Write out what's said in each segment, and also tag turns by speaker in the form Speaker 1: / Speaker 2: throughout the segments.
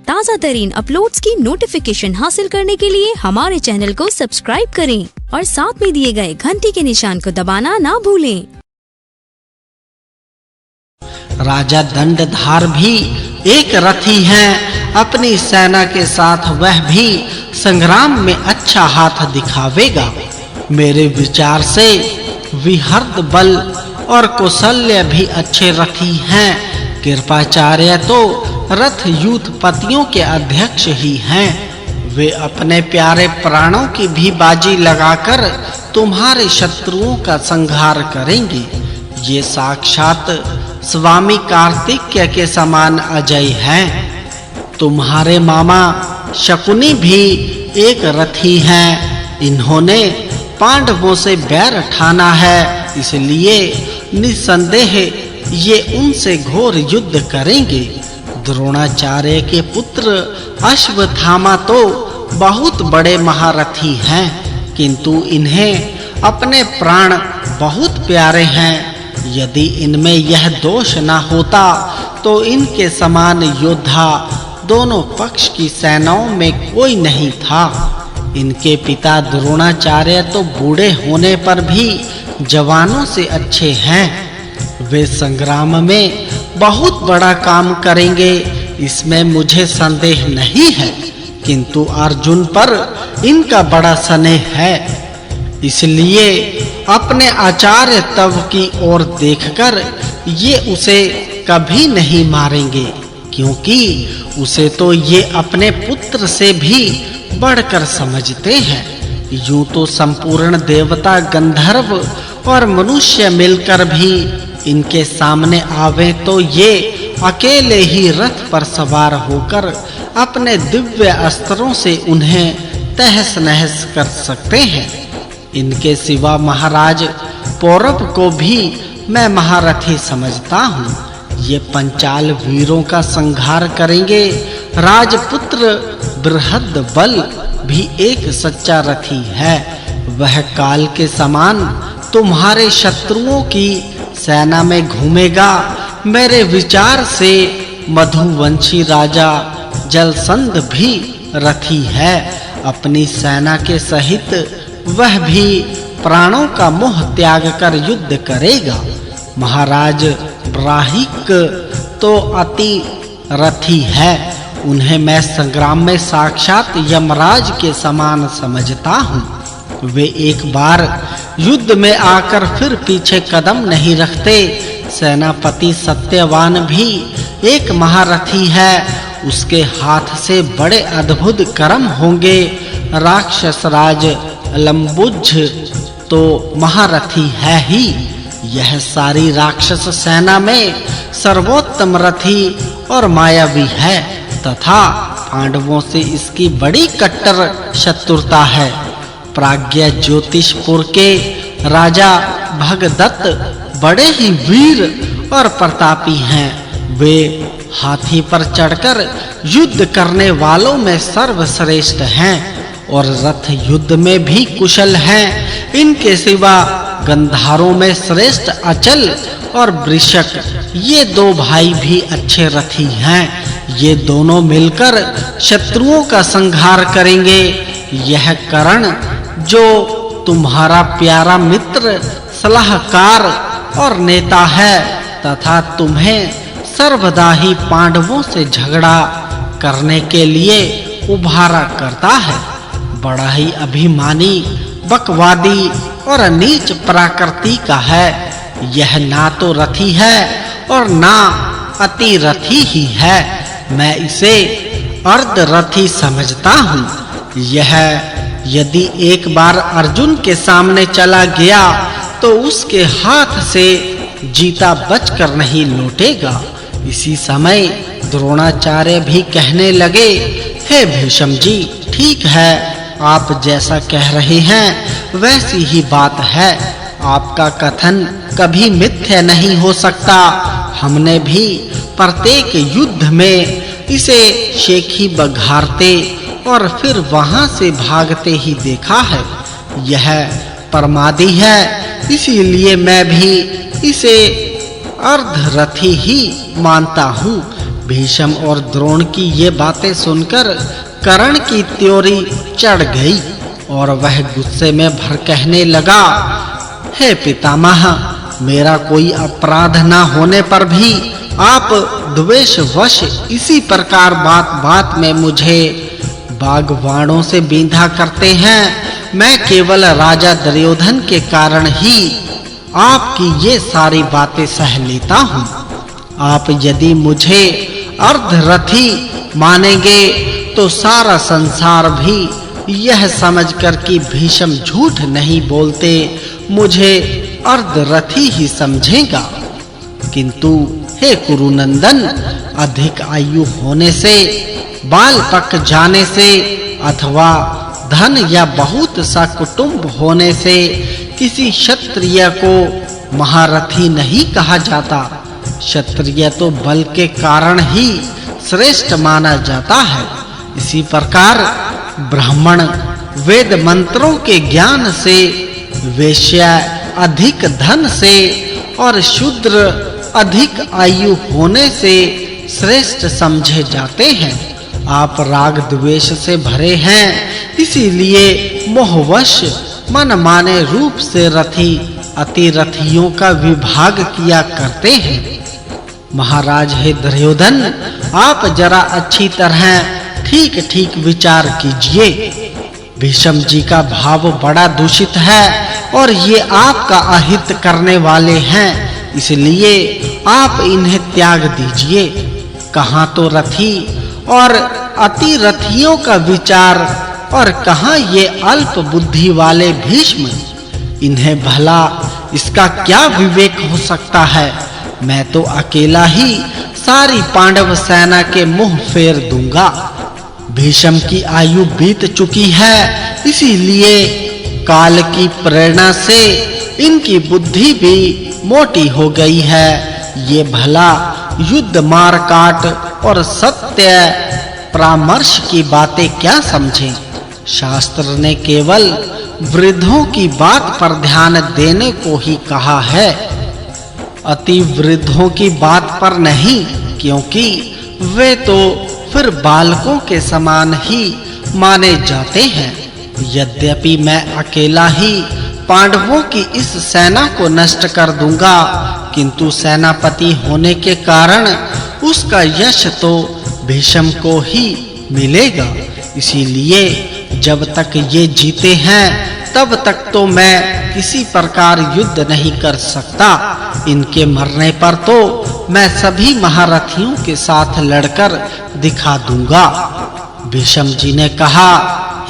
Speaker 1: ताज़ा तरीन अपलोड्स की नोटिफिकेशन हासिल करने के लिए हमारे चैनल को सब्सक्राइब करें और साथ में दिए गए घंटी के निशान को दबाना ना भूलें।
Speaker 2: राजा दंडधार भी एक रथी हैं। अपनी सेना के साथ वह भी संग्राम में अच्छा हाथ दिखावेगा। मेरे विचार से विहर्द बल और कौशल्य भी अच्छे रथी हैं। कृपाचार्य तो रथ यूथपतियों के अध्यक्ष ही हैं। वे अपने प्यारे प्राणों की भी बाजी लगाकर तुम्हारे शत्रुओं का संहार करेंगे। ये साक्षात स्वामी कार्तिकेय के समान अजय हैं। तुम्हारे मामा शकुनी भी एक रथी हैं। इन्होंने पांडवों से बैर ठाना है, इसलिए निसंदेह ये उनसे घोर युद्ध करेंगे। द्रोणाचार्य के पुत्र अश्वत्थामा तो बहुत बड़े महारथी हैं, किंतु इन्हें अपने प्राण बहुत प्यारे हैं। यदि इनमें यह दोष न होता तो इनके समान योद्धा दोनों पक्ष की सेनाओं में कोई नहीं था। इनके पिता द्रोणाचार्य तो बूढ़े होने पर भी जवानों से अच्छे हैं। वे संग्राम में बहुत बड़ा काम करेंगे, इसमें मुझे संदेह नहीं है, किंतु अर्जुन पर इनका बड़ा स्नेह है। इसलिए अपने आचार्य तव की ओर देखकर ये उसे कभी नहीं मारेंगे, क्योंकि उसे तो ये अपने पुत्र से भी बढ़कर समझते हैं। यूं तो संपूर्ण देवता, गंधर्व और मनुष्य मिलकर भी इनके सामने आवे तो ये अकेले ही रथ पर सवार होकर अपने दिव्य अस्त्रों से उन्हें तहस-नहस कर सकते हैं। इनके सिवा महाराज पौरव को भी मैं महारथी समझता हूँ। ये पंचाल वीरों का संहार करेंगे। राजपुत्र बृहद्बल भी एक सच्चा रथी है। वह काल के समान तुम्हारे शत्रुओं की सेना में घूमेगा। मेरे विचार से मधुवंशी राजा जलसंध भी रथी है। अपनी सेना के सहित वह भी प्राणों का मोह त्याग कर युद्ध करेगा। महाराज ब्राहिक तो अति रथी है। उन्हें मैं संग्राम में साक्षात यमराज के समान समझता हूँ। वे एक बार युद्ध में आकर फिर पीछे कदम नहीं रखते। सेनापति सत्यवान भी एक महारथी है। उसके हाथ से बड़े अद्भुत कर्म होंगे। राक्षस राज लंबुज तो महारथी है ही। यह सारी राक्षस सेना में सर्वोत्तम रथी और मायावी है, तथा पांडवों से इसकी बड़ी कट्टर शत्रुता है। प्राज्ञ ज्योतिषपुर के राजा भगदत्त बड़े ही वीर और प्रतापी हैं। वे हाथी पर चढ़कर युद्ध करने वालों में सर्वश्रेष्ठ हैं और रथ युद्ध में भी कुशल हैं। इनके सिवा गंधारों में श्रेष्ठ अचल और वृषक, ये दो भाई भी अच्छे रथी हैं। ये दोनों मिलकर शत्रुओं का संहार करेंगे। यह कर्ण जो तुम्हारा प्यारा मित्र, सलाहकार और नेता है, तथा तुम्हें सर्वदा ही पांडवों से झगड़ा करने के लिए उभारा करता है, बड़ा ही अभिमानी, बकवादी और नीच प्रकृति का है। यह ना तो रथी है और ना अति रथी ही है। मैं इसे अर्ध रथी समझता हूँ। यह यदि एक बार अर्जुन के सामने चला गया तो उसके हाथ से जीता बचकर नहीं लौटेगा। इसी समय द्रोणाचार्य भी कहने लगे, हे भीष्म जी, ठीक है, आप जैसा कह रहे हैं वैसी ही बात है। आपका कथन कभी मिथ्या नहीं हो सकता। हमने भी प्रत्येक युद्ध में इसे शेखी बघारते और फिर वहां से भागते ही देखा है। यह प्रमादी है, इसीलिए मैं भी इसे अर्धरथी ही मानता हूँ। भीष्म और द्रोण की ये बातें सुनकर कर्ण की त्योरी चढ़ गई और वह गुस्से में भर कहने लगा, हे पितामह, मेरा कोई अपराध ना होने पर भी आप द्वेषवश इसी प्रकार बात-बात में मुझे बागवानों से बींधा करते हैं। मैं केवल राजा दुर्योधन के कारण ही आपकी ये सारी बातें सह लेता हूँ। आप यदि मुझे अर्धरथी मानेंगे तो सारा संसार भी यह समझकर कि भीष्म झूठ नहीं बोलते मुझे अर्धरथी ही समझेगा। किंतु हे कुरुनंदन, अधिक आयु होने से, बाल पक जाने से अथवा धन या बहुत सा कुटुंब होने से किसी क्षत्रिय को महारथी नहीं कहा जाता। क्षत्रिय तो बल के कारण ही श्रेष्ठ माना जाता है। इसी प्रकार ब्राह्मण वेद मंत्रों के ज्ञान से, वैश्य अधिक धन से और शूद्र अधिक आयु होने से श्रेष्ठ समझे जाते हैं। आप राग द्वेष से भरे हैं, इसीलिए मोहवश मनमाने रूप से रथी अतिरथियों का विभाग किया करते हैं। महाराज हे दुर्योधन, आप जरा अच्छी तरह ठीक-ठीक विचार कीजिए। भीष्म जी का भाव बड़ा दूषित है और ये आपका अहित करने वाले हैं, इसलिए आप इन्हें त्याग दीजिए। कहाँ तो रथी और अतिरथियों का विचार और कहाँ ये अल्प बुद्धि वाले भीष्म। इन्हें भला इसका क्या विवेक हो सकता है। मैं तो अकेला ही सारी पांडव सेना के मुंह फेर दूंगा। भीष्म की आयु बीत चुकी है, इसीलिए काल की प्रेरणा से इनकी बुद्धि भी मोटी हो गई है। ये भला युद्ध मारकाट और सत्य परामर्श की बातें क्या समझें। शास्त्र ने केवल वृद्धों की बात पर ध्यान देने को ही कहा है, अति वृद्धों की बात पर नहीं, क्योंकि वे तो फिर बालकों के समान ही माने जाते हैं। यद्यपि मैं अकेला ही पांडवों की इस सेना को नष्ट कर दूंगा, किंतु सेनापति होने के कारण उसका यश तो भीष्म को ही मिलेगा। इसीलिए जब तक ये जीते हैं तब तक तो मैं किसी प्रकार युद्ध नहीं कर सकता। इनके मरने पर तो मैं सभी महारथियों के साथ लड़कर दिखा दूंगा। भीष्म जी ने कहा,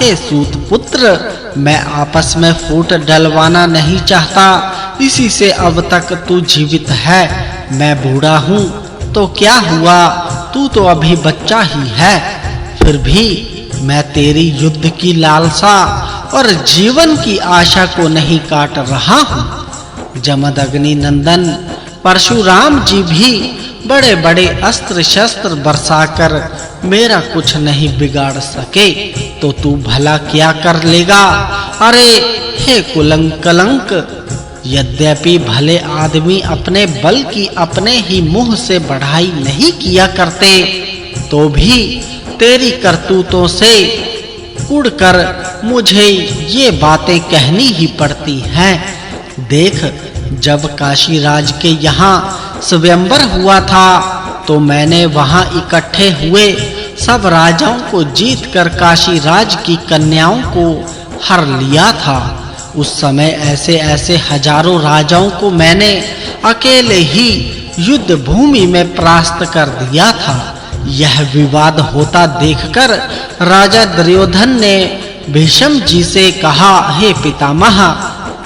Speaker 2: हे सूत पुत्र, मैं आपस में फूट डलवाना नहीं चाहता, इसी से अब तक तू जीवित है। मैं बूढ़ा हूँ तो क्या हुआ, तू तो अभी बच्चा ही है। फिर भी मैं तेरी युद्ध की लालसा और जीवन की आशा को नहीं काट रहा हूँ। जमदग्नि नंदन परशुराम जी भी बड़े-बड़े अस्त्र शस्त्र बरसाकर मेरा कुछ नहीं बिगाड़ सके, तो तू भला क्या कर लेगा। अरे हे कलंक, यद्यपि भले आदमी अपने बल की अपने ही मुंह से बढ़ाई नहीं किया करते, तो भी तेरी करतूतों से उड़कर मुझे ये बातें कहनी ही पड़ती हैं। देख, जब काशी राज के यहाँ स्वयंवर हुआ था तो मैंने वहाँ इकट्ठे हुए सब राजाओं को जीतकर काशी राज की कन्याओं को हर लिया था। उस समय ऐसे हजारों राजाओं को मैंने अकेले ही युद्ध भूमि में परास्त कर दिया था। यह विवाद होता देखकर राजा दुर्योधन ने भीष्म जी से कहा, हे पितामह,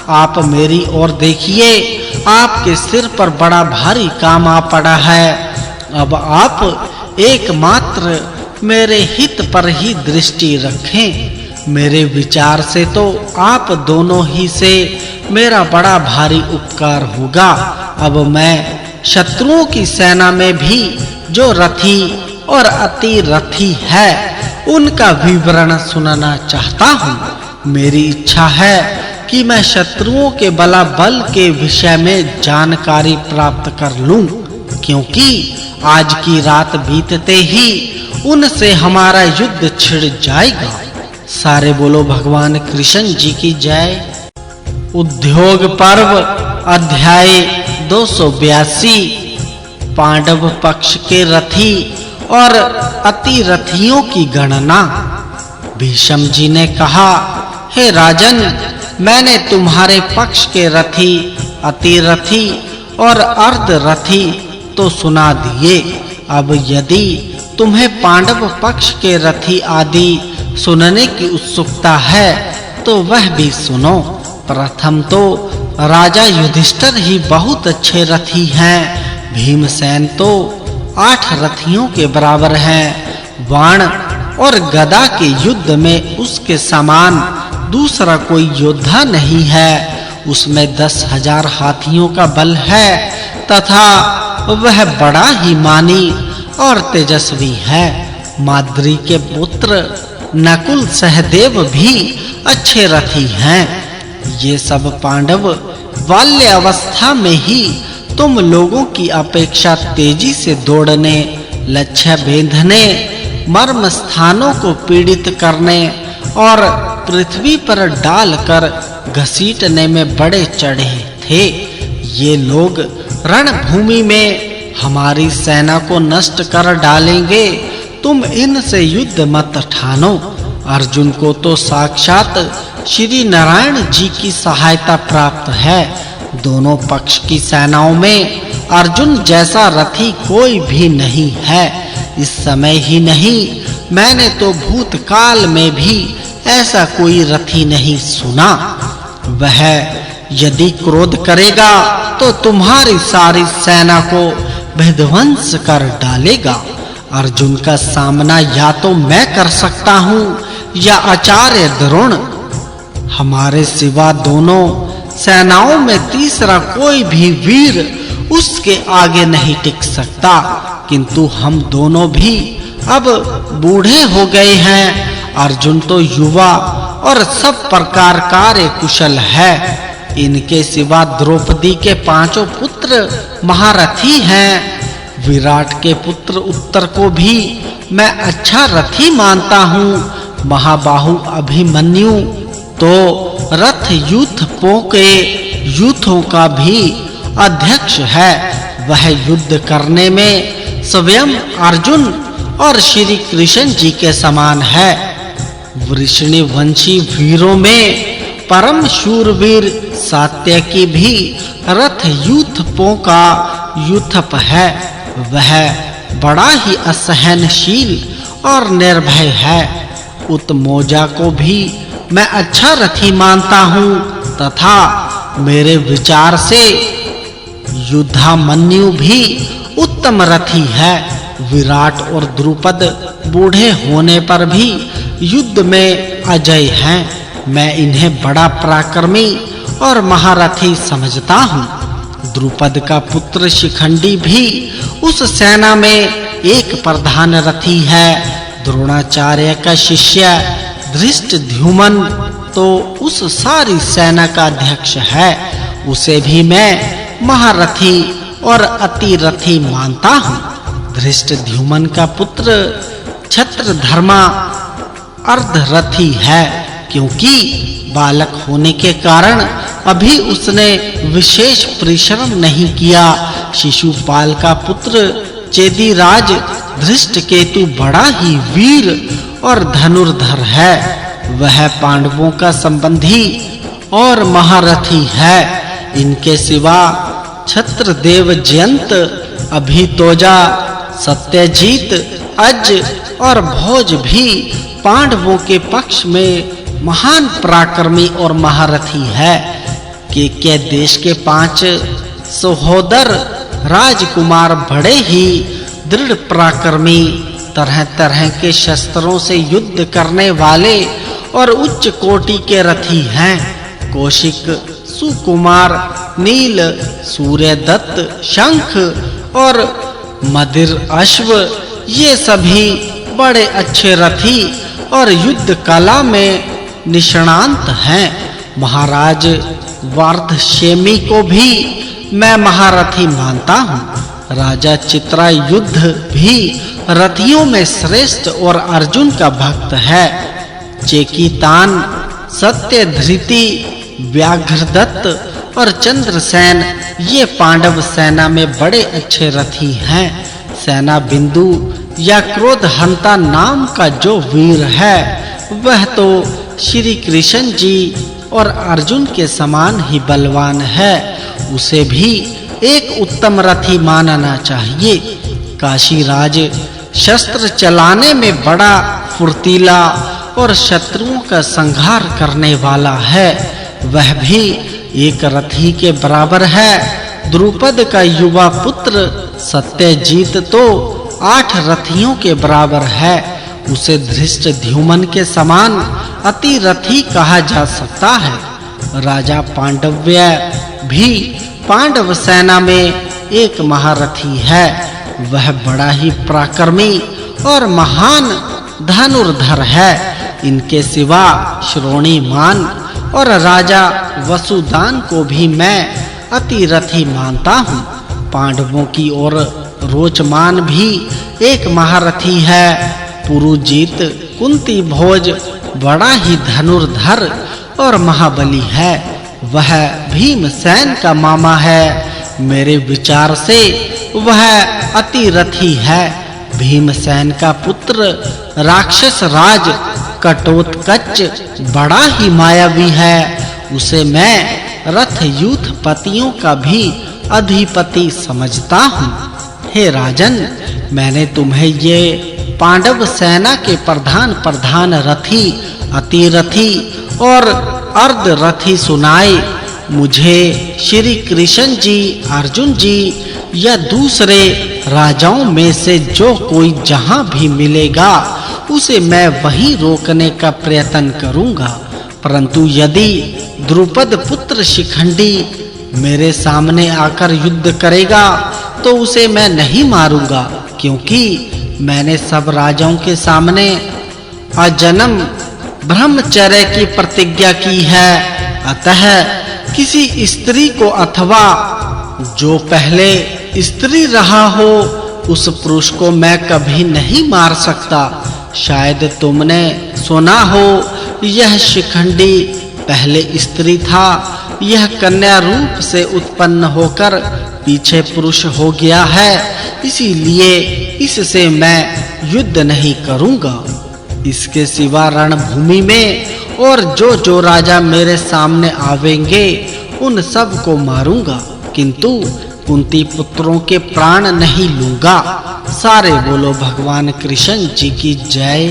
Speaker 2: आप मेरी ओर देखिए, आपके सिर पर बड़ा भारी काम आ पड़ा है। अब आप एकमात्र मेरे हित पर ही दृष्टि रखें। मेरे विचार से तो आप दोनों ही से मेरा बड़ा भारी उपकार होगा। अब मैं शत्रुओं की सेना में भी जो रथी और अति रथी है उनका विवरण सुनना चाहता हूँ। मेरी इच्छा है कि मैं शत्रुओं के बलाबल के विषय में जानकारी प्राप्त कर लूं। क्योंकि आज की रात बीतते ही उनसे हमारा युद्ध छिड़ जाएगा। सारे बोलो भगवान कृष्ण जी की जय। उद्योग पर्व अध्याय 282। पांडव पक्ष के रथी और अति रथियों की गणना। भीष्म जी ने कहा, हे राजन, मैंने तुम्हारे पक्ष के रथी, अति रथी और अर्ध रथी तो सुना दिए। अब यदि तुम्हें पांडव पक्ष के रथी आदि सुनने की उत्सुकता है तो वह भी सुनो। प्रथम तो राजा युधिष्ठिर ही बहुत अच्छे रथी हैं। भीमसेन तो 8 रथियों के बराबर हैं। बाण और गदा के युद्ध में उसके समान दूसरा कोई योद्धा नहीं है। उसमें 10,000 हाथियों का बल है तथा वह बड़ा ही मानी और तेजस्वी है। माद्री के पुत्र नकुल सहदेव भी अच्छे रथी हैं। ये सब पांडव बाल्य अवस्था में ही तुम लोगों की अपेक्षा तेजी से दौड़ने, लक्ष्य भेदने, मर्म स्थानों को पीड़ित करने और पृथ्वी पर डालकर घसीटने में बड़े चढ़े थे। ये लोग रणभूमि में हमारी सेना को नष्ट कर डालेंगे। तुम इनसे युद्ध मत ठानो। अर्जुन को तो साक्षात श्री नारायण जी की सहायता प्राप्त है। दोनों पक्ष की सेनाओं में अर्जुन जैसा रथी कोई भी नहीं है। इस समय ही नहीं, मैंने तो भूतकाल में भी ऐसा कोई रथी नहीं सुना। वह यदि क्रोध करेगा तो तुम्हारी सारी सेना को विध्वंस कर डालेगा। अर्जुन का सामना या तो मैं कर सकता हूँ या आचार्य द्रोण। हमारे सिवा दोनों सेनाओं में तीसरा कोई भी वीर उसके आगे नहीं टिक सकता। किंतु हम दोनों भी अब बूढ़े हो गए हैं। अर्जुन तो युवा और सब प्रकार कार्य कुशल है। इनके सिवा द्रौपदी के 5 पुत्र महारथी हैं। विराट के पुत्र उत्तर को भी मैं अच्छा रथी मानता हूँ। महाबाहु अभिमन्यु तो रथ यूथपों के यूथों का भी अध्यक्ष है। वह युद्ध करने में स्वयं अर्जुन और श्री कृष्ण जी के समान है। वृषणी वंशी वीरों में परम शूरवीर सात्यकी भी रथ यूथपों का यूथप है। वह बड़ा ही असहनशील और निर्भय है। उत्मोजा को भी मैं अच्छा रथी मानता हूँ तथा मेरे विचार से युद्धामन्यु भी उत्तम रथी है। विराट और द्रुपद बूढ़े होने पर भी युद्ध में अजय हैं। मैं इन्हें बड़ा पराक्रमी और महारथी समझता हूँ। द्रुपद का पुत्र शिखंडी भी उस सेना में एक प्रधान रथी है। द्रोणाचार्य का शिष्य धृष्टद्युम्न तो उस सारी सेना का अध्यक्ष है। उसे भी मैं महारथी और अति रथी मानता हूँ। धृष्टद्युम्न का पुत्र छत्रधर्मा अर्धरथी है, क्योंकि बालक होने के कारण अभी उसने विशेष परिश्रम नहीं किया। शिशुपाल का पुत्र चेदीराज धृष्टकेतु बड़ा ही वीर और धनुर्धर है। वह पांडवों का संबंधी और महारथी है। इनके सिवा छत्रदेव जयंत, अभितोजा, सत्यजीत, अज और भोज भी पांडवों के पक्ष में महान पराक्रमी और महारथी है। के देश के 5 सहोदर राजकुमार बड़े ही दृढ़ पराक्रमी, तरह-तरह के शस्त्रों से युद्ध करने वाले और उच्च कोटि के रथी हैं। कौशिक, सुकुमार, नील, सूर्यदत्त, शंख और मदिर अश्व ये सभी बड़े अच्छे रथी और युद्ध कला में निष्णांत हैं। महाराज वार्धशेमी को भी मैं महारथी मानता हूँ। राजा चित्रायुध भी रथियों में श्रेष्ठ और अर्जुन का भक्त है। चेकितान, सत्यधृति, व्याघ्रदत्त और चंद्रसेन ये पांडव सेना में बड़े अच्छे रथी हैं। सेना बिंदु या क्रोधहंता नाम का जो वीर है वह तो श्री कृष्ण जी और अर्जुन के समान ही बलवान है। उसे भी एक उत्तम रथी मानना चाहिए। काशीराज शस्त्र चलाने में बड़ा फुर्तीला और शत्रुओं का संहार करने वाला है। वह भी एक रथी के बराबर है। द्रुपद का युवा पुत्र सत्यजीत तो 8 रथियों के बराबर है। उसे धृष्टद्युम्न के समान अति रथी कहा जा सकता है। राजा पांडव्य भी पांडव सेना में एक महारथी है। वह बड़ा ही पराक्रमी और महान धनुर्धर है। इनके सिवा श्रोणीमान और राजा वसुदान को भी मैं अति रथी मानता हूँ। पांडवों की ओर रोचमान भी एक महारथी है। पुरुजीत कुंती भोज बड़ा ही धनुर्धर और महाबली है। वह भीमसेन का मामा है। मेरे विचार से वह अति रथी है। भीमसेन का पुत्र राक्षस राज कटोत्कच बड़ा ही मायावी है। उसे मैं रथ यूथ पतियों का भी अधिपति समझता हूँ। हे राजन, मैंने तुम्हें ये पांडव सेना के प्रधान रथी, अति रथी और अर्ध रथी सुनाए। मुझे श्री कृष्ण जी, अर्जुन जी या दूसरे राजाओं में से जो कोई जहां भी मिलेगा उसे मैं वहीं रोकने का प्रयत्न करूंगा। परंतु यदि द्रुपद पुत्र शिखंडी मेरे सामने आकर युद्ध करेगा तो उसे मैं नहीं मारूंगा, क्योंकि मैंने सब राजाओं के सामने अजन्म ब्रह्मचर्य की प्रतिज्ञा की है। अतः किसी स्त्री को अथवा जो पहले स्त्री रहा हो उस पुरुष को मैं कभी नहीं मार सकता। शायद तुमने सुना हो यह शिखंडी पहले स्त्री था। यह कन्या रूप से उत्पन्न होकर पीछे पुरुष हो गया है। इसीलिए इससे मैं युद्ध नहीं करूंगा। इसके सिवा रणभूमि में और जो राजा मेरे सामने आवेंगे उन सब को मारूंगा, किंतु कुंती पुत्रों के प्राण नहीं लूंगा। सारे बोलो भगवान कृष्ण जी की जय।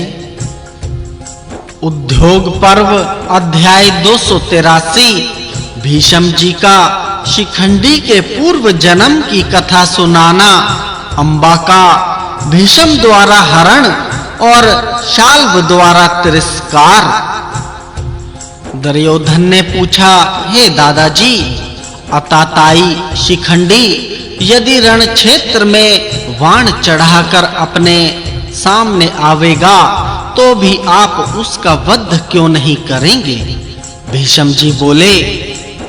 Speaker 2: उद्योग पर्व अध्याय 283। भीष्म जी का शिखंडी के पूर्व जन्म की कथा सुनाना। अंबा का भीष्म द्वारा हरण और शाल्व द्वारा तिरस्कार। दुर्योधन ने पूछा, हे दादाजी, अताताई शिखंडी यदि रण क्षेत्र में वाण चढ़ाकर अपने सामने आवेगा तो भी आप उसका वध क्यों नहीं करेंगे? भीष्म जी बोले,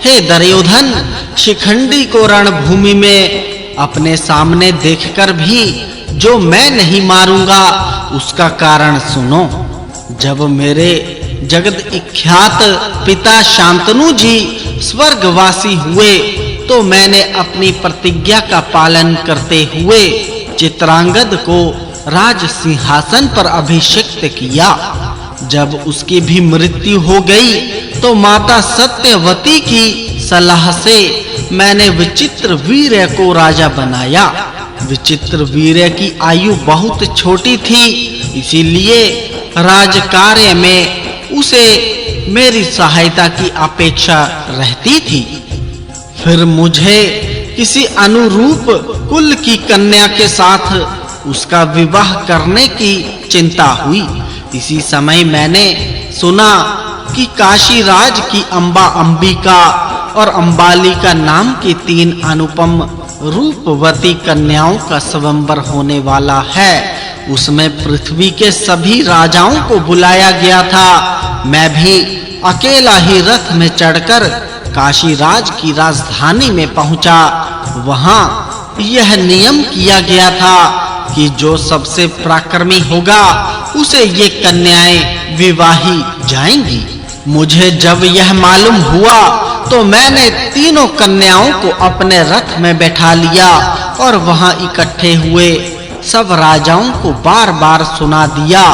Speaker 2: हे दुर्योधन, शिखंडी को रणभूमि में अपने सामने देखकर भी जो मैं नहीं मारूंगा उसका कारण सुनो। जब मेरे जगत विख्यात पिता शांतनु जी स्वर्गवासी हुए तो मैंने अपनी प्रतिज्ञा का पालन करते हुए चित्रांगद को राज सिंहासन पर अभिषिक्त किया। जब उसकी भी मृत्यु हो गई तो माता सत्यवती की सलाह से मैंने विचित्र वीर्य को राजा बनाया। विचित्र वीर्य की आयु बहुत छोटी थी, इसीलिए राजकार्य में उसे मेरी सहायता की अपेक्षा रहती थी। फिर मुझे किसी अनुरूप कुल की कन्या के साथ उसका विवाह करने की चिंता हुई। इसी समय मैंने सुना कि काशीराज की अंबा, अंबिका और अंबालिका नाम की 3 अनुपम रूपवती कन्याओं का स्वयंवर होने वाला है। उसमें पृथ्वी के सभी राजाओं को बुलाया गया था। मैं भी अकेला ही रथ में चढ़कर काशीराज की राजधानी में पहुंचा। वहां यह नियम किया गया था कि जो सबसे पराक्रमी होगा उसे ये कन्याएं विवाही जाएंगी। मुझे जब यह मालूम हुआ तो मैंने तीनों कन्याओं को अपने रथ में बैठा लिया और वहां इकट्ठे हुए सब राजाओं को बार-बार सुना दिया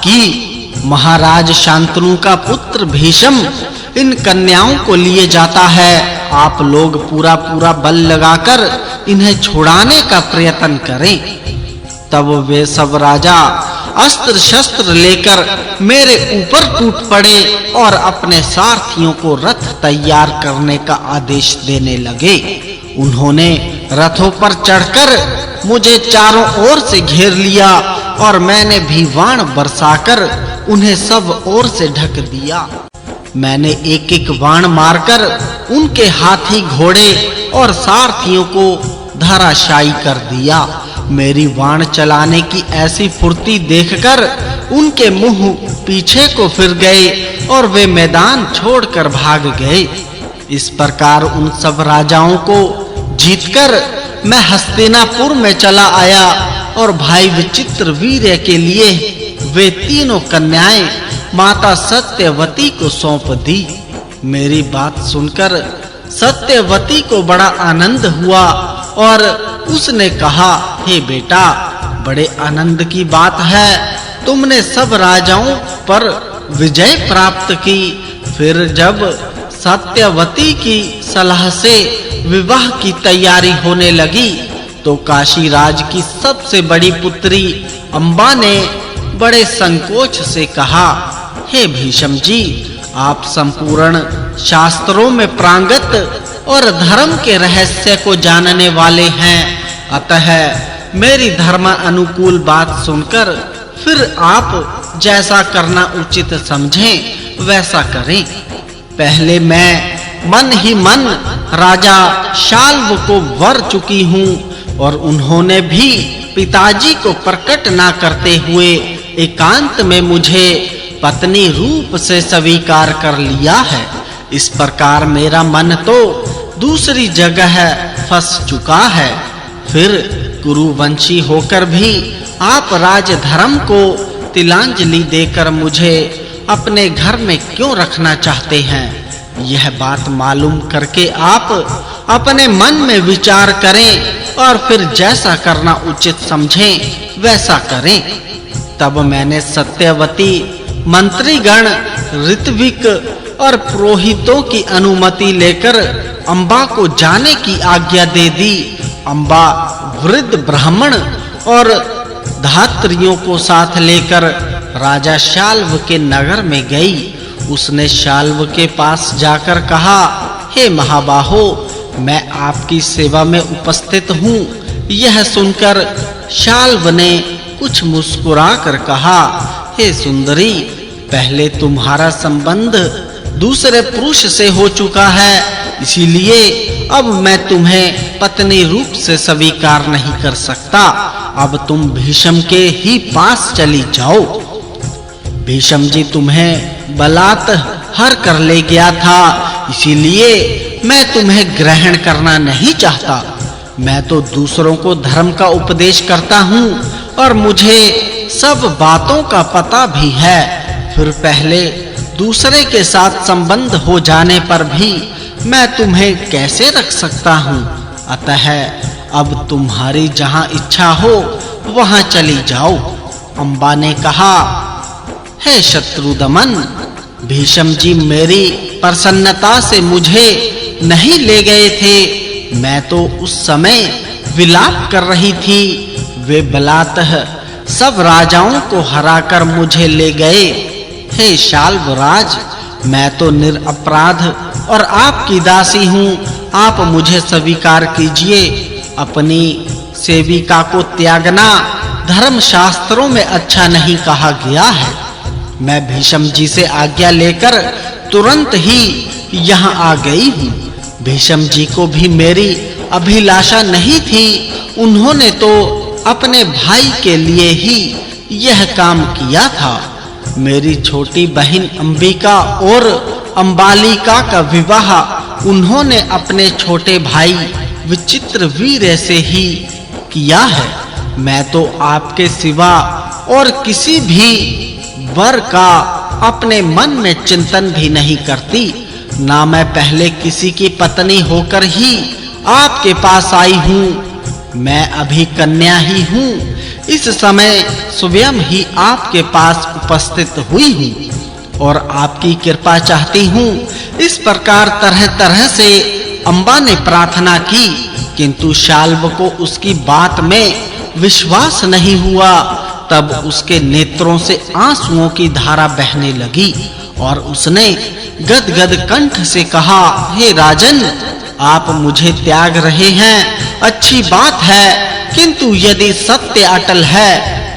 Speaker 2: कि महाराज शांतनु का पुत्र भीष्म इन कन्याओं को लिए जाता है। आप लोग पूरा बल लगाकर इन्हें छुड़ाने का प्रयत्न करें। तब वे सब राजा अस्त्र शस्त्र लेकर मेरे ऊपर टूट पड़े और अपने सारथियों को रथ तैयार करने का आदेश देने लगे। उन्होंने रथों पर चढ़कर मुझे चारों ओर से घेर लिया और मैंने भी बाण बरसाकर उन्हें सब ओर से ढक दिया। मैंने एक-एक बाण मारकर उनके हाथी घोड़े और सारथियों को धराशायी कर दिया। मेरी बाण चलाने की ऐसी फुर्ती देखकर उनके मुंह पीछे को फिर गए और वे मैदान छोड़कर भाग गए। इस प्रकार उन सब राजाओं को जीतकर मैं हस्तिनापुर में चला आया और भाई विचित्रवीर्य के लिए वे तीनों कन्याएं माता सत्यवती को सौंप दी। मेरी बात सुनकर सत्यवती को बड़ा आनंद हुआ और उसने कहा, हे बेटा, बड़े आनंद की बात है, तुमने सब राजाओं पर विजय प्राप्त की। फिर जब सत्यवती की सलाह से विवाह की तैयारी होने लगी तो काशी राज की सबसे बड़ी पुत्री अंबा ने बड़े संकोच से कहा, हे भीष्म जी, आप संपूर्ण शास्त्रों में प्रांगत और धर्म के रहस्य को जानने वाले हैं। अतः मेरी धर्म अनुकूल बात सुनकर फिर आप जैसा करना उचित समझें वैसा करें। पहले मैं मन ही मन राजा शाल्व को वर चुकी हूँ और उन्होंने भी पिताजी को प्रकट ना करते हुए एकांत में मुझे पत्नी रूप से स्वीकार कर लिया है। इस प्रकार मेरा मन तो दूसरी जगह फंस चुका है। फिर कुरुवंशी होकर भी आप राजधर्म को तिलांजलि देकर मुझे अपने घर में क्यों रखना चाहते हैं? यह बात मालूम करके आप अपने मन में विचार करें और फिर जैसा करना उचित समझें वैसा करें। तब मैंने सत्यवती, मंत्रीगण, ऋत्विक और पुरोहितों की अनुमति लेकर अंबा को जाने की आज्ञा दे दी। अंबा वृद्ध ब्राह्मण और धात्रियों को साथ लेकर राजा शाल्व के नगर में गई। उसने शाल्व के पास जाकर कहा, हे महाबाहो, मैं आपकी सेवा में उपस्थित हूँ। यह सुनकर शाल्व ने कुछ मुस्कुराकर कहा, हे सुंदरी, पहले तुम्हारा संबंध दूसरे पुरुष से हो चुका है, इसीलिए अब मैं तुम्हें पत्नी रूप से स्वीकार नहीं कर सकता। अब तुम भीष्म के ही पास चली जाओ। भीष्म जी तुम्हें बलात्कार कर ले गया था, इसीलिए मैं तुम्हें ग्रहण करना नहीं चाहता। मैं तो दूसरों को धर्म का उपदेश करता हूँ और मुझे सब बातों का पता भी है। फिर पहले दूसरे के साथ संबंध हो जाने पर भी मैं तुम्हें कैसे रख सकता हूँ? अतः अब तुम्हारी जहाँ इच्छा हो वहाँ चली जाओ। अंबा ने कहा, हे शत्रुदमन, भीष्म जी मेरी प्रसन्नता से मुझे नहीं ले गए थे। मैं तो उस समय विलाप कर रही थी। वे बलात्ः सब राजाओं को हराकर मुझे ले गए। हे शाल्वराज, मैं तो निरपराध और आपकी दासी हूँ। आप मुझे स्वीकार कीजिए। अपनी सेविका को त्यागना धर्म शास्त्रों में अच्छा नहीं कहा गया है। मैं भीष्म जी से आज्ञा लेकर तुरंत ही यहाँ आ गई हूँ। भीष्म जी को भी मेरी अभिलाषा नहीं थी। उन्होंने तो अपने भाई के लिए ही यह काम किया था। मेरी छोटी बहन अंबिका और अंबालिका का विवाह उन्होंने अपने छोटे भाई विचित्र वीर्य से ही किया है। मैं तो आपके सिवा और किसी भी वर का अपने मन में चिंतन भी नहीं करती। ना मैं पहले किसी की पत्नी होकर ही आपके पास आई हूँ। मैं अभी कन्या ही हूँ। इस समय स्वयं ही आपके पास उपस्थित हुई हूँ और आपकी कृपा चाहती हूँ। इस प्रकार तरह-तरह से अम्बा ने प्रार्थना की, किंतु शाल्व को उसकी बात में विश्वास नहीं हुआ। तब उसके नेत्रों से आंसुओं की धारा बहने लगी और उसने गदगद कंठ से कहा, हे राजन, आप मुझे त्याग रहे हैं, अच्छी बात है, किंतु यदि सत्य अटल है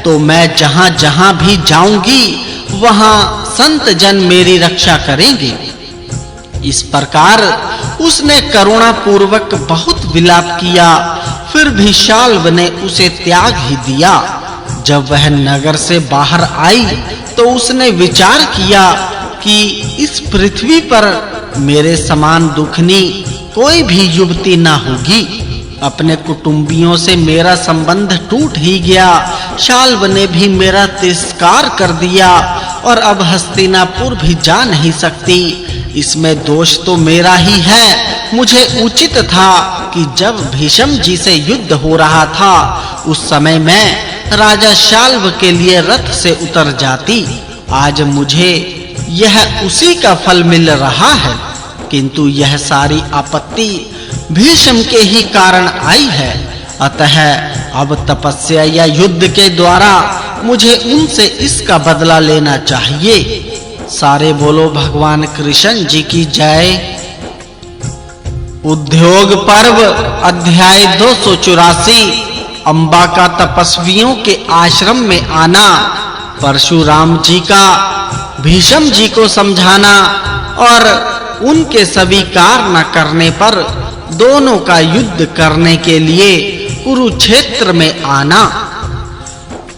Speaker 2: तो मैं जहां-जहां भी जाऊंगी वहां संत जन मेरी रक्षा करेंगे। इस प्रकार उसने करुणा पूर्वक बहुत विलाप किया, फिर भी शाल्व ने उसे त्याग ही दिया। जब वह नगर से बाहर आई तो उसने विचार किया कि इस पृथ्वी पर मेरे समान दुखनी कोई भी युवती ना होगी। अपने कुटुंबियों से मेरा संबंध टूट ही गया, शाल्व ने भी मेरा तिरस्कार कर दिया और अब हस्तिनापुर भी जा नहीं सकती। इसमें दोष तो मेरा ही है। मुझे उचित था कि जब भीष्म जी से युद्ध हो रहा था उस समय मैं राजा शाल्व के लिए रथ से उतर जाती। आज मुझे यह उसी का फल मिल रहा है, किंतु यह सारी आपत्ति भीष्म के ही कारण आई है। अतः अब तपस्या या युद्ध के द्वारा मुझे उनसे इसका बदला लेना चाहिए। सारे बोलो भगवान कृष्ण जी की जय। उद्योग पर्व अध्याय 284। अम्बा का तपस्वियों के आश्रम में आना, परशुराम जी का भीष्म जी को समझाना और उनके स्वीकार न करने पर दोनों का युद्ध करने के लिए कुरुक्षेत्र में आना।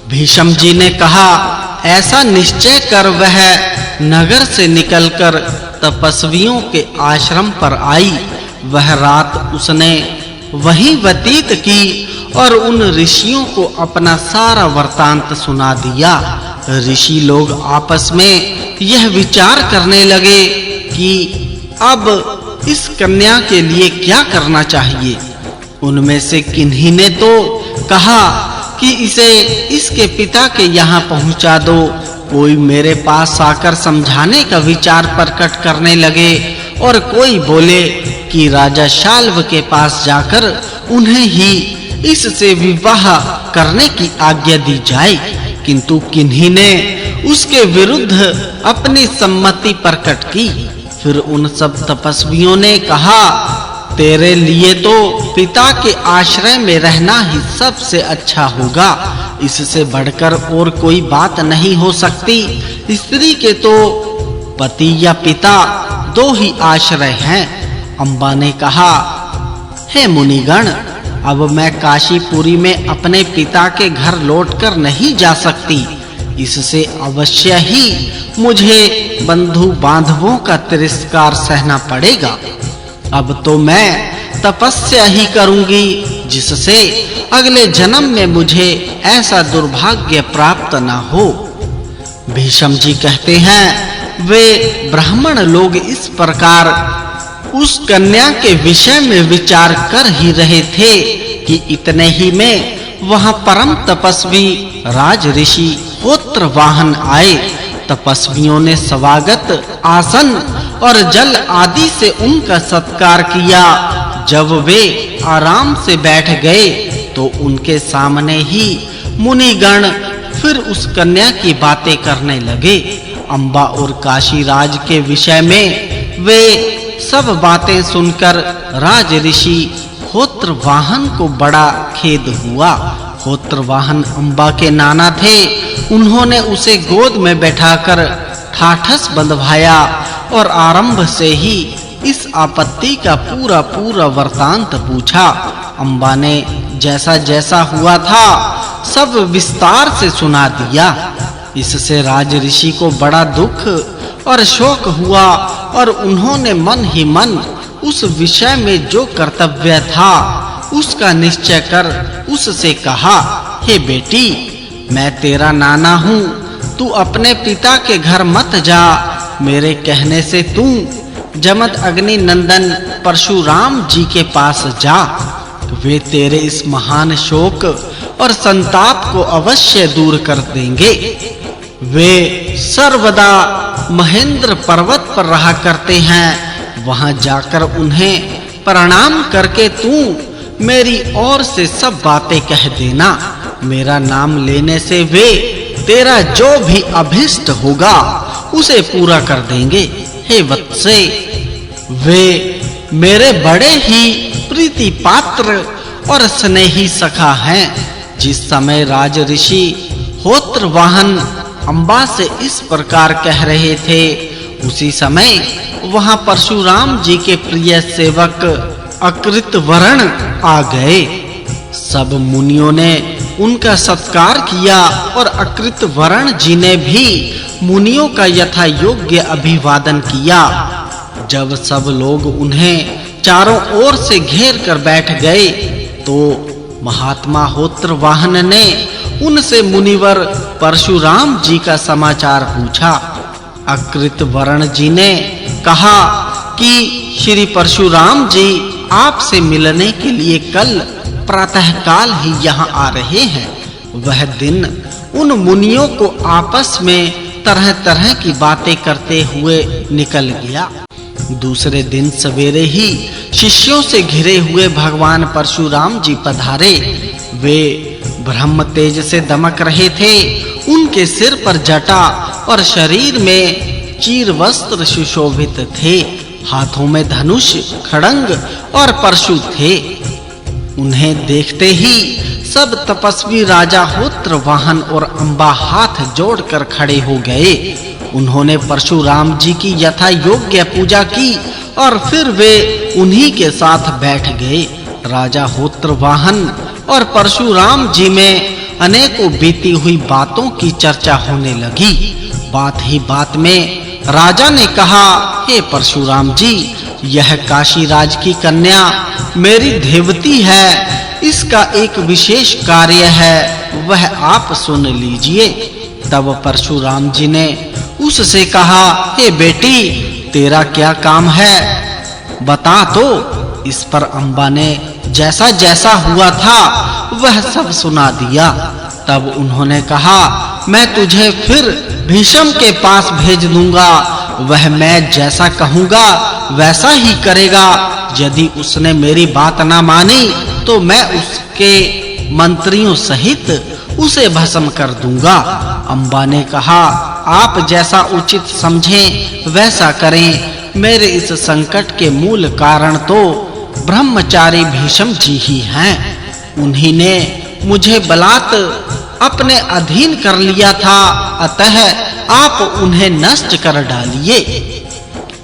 Speaker 2: भीष्म जी ने कहा, ऐसा निश्चय कर वह नगर से निकलकर तपस्वियों के आश्रम पर आई। वह रात उसने वहीं व्यतीत की और उन ऋषियों को अपना सारा वृत्तांत सुना दिया। ऋषि लोग आपस में यह विचार करने लगे कि अब इस कन्या के लिए क्या करना चाहिए। उनमें से किन्हीं ने तो कहा कि इसे इसके पिता के यहाँ पहुंचा दो। कोई मेरे पास आकर समझाने का विचार प्रकट करने लगे और कोई बोले कि राजा शाल्व के पास जाकर उन्हें ही इससे विवाह करने की आज्ञा दी जाए। किंतु किन्हीं ने उसके विरुद्ध अपनी सम्मति प्रकट की। फिर उन सब तपस्वियों ने कहा, तेरे लिए तो पिता के आश्रय में रहना ही सबसे अच्छा होगा। इससे बढ़कर और कोई बात नहीं हो सकती। स्त्री के तो पति या पिता दो ही आश्रय हैं। अम्बा ने कहा, हे मुनिगण, अब मैं काशीपुरी में अपने पिता के घर लौटकर नहीं जा सकती। इससे अवश्य ही मुझे बंधु बांधवों का तिरस्कार सहना पड़ेगा। अब तो मैं तपस्या ही करूंगी, जिससे अगले जन्म में मुझे ऐसा दुर्भाग्य प्राप्त न हो। भीष्म जी कहते हैं, वे ब्राह्मण लोग इस प्रकार उस कन्या के विषय में विचार कर ही रहे थे कि इतने ही में वहां परम तपस्वी राज ऋषि होत्र वाहन आए। तपस्वियों ने स्वागत आसन और जल आदि से उनका सत्कार किया। जब वे आराम से बैठ गए तो उनके सामने ही मुनिगण फिर उस कन्या की बातें करने लगे। अम्बा और काशीराज के विषय में वे सब बातें सुनकर राज ऋषि होत्रवाहन को बड़ा खेद हुआ। होत्रवाहन अम्बा के नाना थे। उन्होंने उसे गोद में बैठाकर ठाठस बंधवाया और आरंभ से ही इस आपत्ति का पूरा वृत्तांत पूछा। अम्बा ने जैसा हुआ था सब विस्तार से सुना दिया। इससे राज ऋषि को बड़ा दुख और शोक हुआ और उन्होंने मन ही मन उस विषय में जो कर्तव्य था उसका निश्चय कर उससे कहा, हे बेटी, मैं तेरा नाना हूँ, तू अपने पिता के घर मत जा। मेरे कहने से तू जमद अग्नि नंदन परशुराम जी के पास जा। वे तेरे इस महान शोक और संताप को अवश्य दूर कर देंगे। वे सर्वदा महेंद्र पर्वत पर रहा करते हैं। वहां जाकर उन्हें प्रणाम करके तू मेरी ओर से सब बातें कह देना। मेरा नाम लेने से वे तेरा जो भी अभिष्ट होगा उसे पूरा कर देंगे। हे वत्से, वे मेरे बड़े ही प्रीति पात्र और स्नेही सखा हैं। जिस समय राज ऋषि होत्रवाहन अंबा से इस प्रकार कह रहे थे, उसी समय वहां परशुराम जी के प्रिय सेवक अकृतवर्ण आ गए। सब मुनियों ने उनका सत्कार किया और अकृतवर्ण जी ने भी मुनियों का यथा योग्य अभिवादन किया। जब सब लोग उन्हें चारों ओर से घेर कर बैठ गए तो महात्मा होत्रवाहन ने उनसे मुनिवर परशुराम जी का समाचार पूछा। अकृतवर्ण जी ने कहा कि श्री परशुराम जी आपसे मिलने के लिए कल प्रातःकाल ही यहाँ आ रहे हैं। वह दिन उन मुनियों को आपस में तरह-तरह की बातें करते हुए निकल गया। दूसरे दिन सवेरे ही शिष्यों से घिरे हुए भगवान परशुराम जी पधारे। वे ब्रह्म तेज से दमक रहे थे। उनके सिर पर जटा और शरीर में चीर वस्त्र सुशोभित थे। हाथों में धनुष, खड़ंग और परशु थे। उन्हें देखते ही सब तपस्वी राजा होत्रवाहन और अंबा हाथ जोड़कर खड़े हो गए। उन्होंने परशुराम जी की यथा योग्य पूजा की और फिर वे उन्हीं के साथ बैठ गए। राजा होत्रवाहन और परशुराम जी में अनेकों बीती हुई बातों की चर्चा होने लगी। बात ही बात में राजा ने कहा, हे परशुराम जी, यह काशीराज की कन्या मेरी देवती है। इसका एक विशेष कार्य है, वह आप सुन लीजिए। तब परशुराम जी ने उससे कहा, हे बेटी, तेरा क्या काम है, बता तो। इस पर अंबा ने जैसा-जैसा हुआ था वह सब सुना दिया। तब उन्होंने कहा, मैं तुझे फिर भीष्म के पास भेज दूंगा। वह मैं जैसा कहूंगा वैसा ही करेगा। यदि उसने मेरी बात ना मानी तो मैं उसके मंत्रियों सहित उसे भस्म कर दूंगा। अंबा ने कहा, आप जैसा उचित समझें वैसा करें। मेरे इस संकट के मूल कारण तो ब्रह्मचारी भीष्म जी ही हैं। उन्हीं ने मुझे बलात् अपने अधीन कर लिया था, अतः आप उन्हें नष्ट कर डालिए।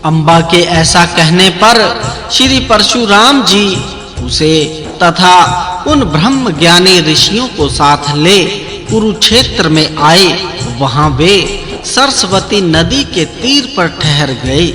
Speaker 2: अंबा के ऐसा कहने पर श्री परशुराम जी उसे तथा उन ब्रह्म ज्ञानी ऋषियों को साथ ले कुरुक्षेत्र में आए। वहां वे सरस्वती नदी के तीर पर ठहर गए।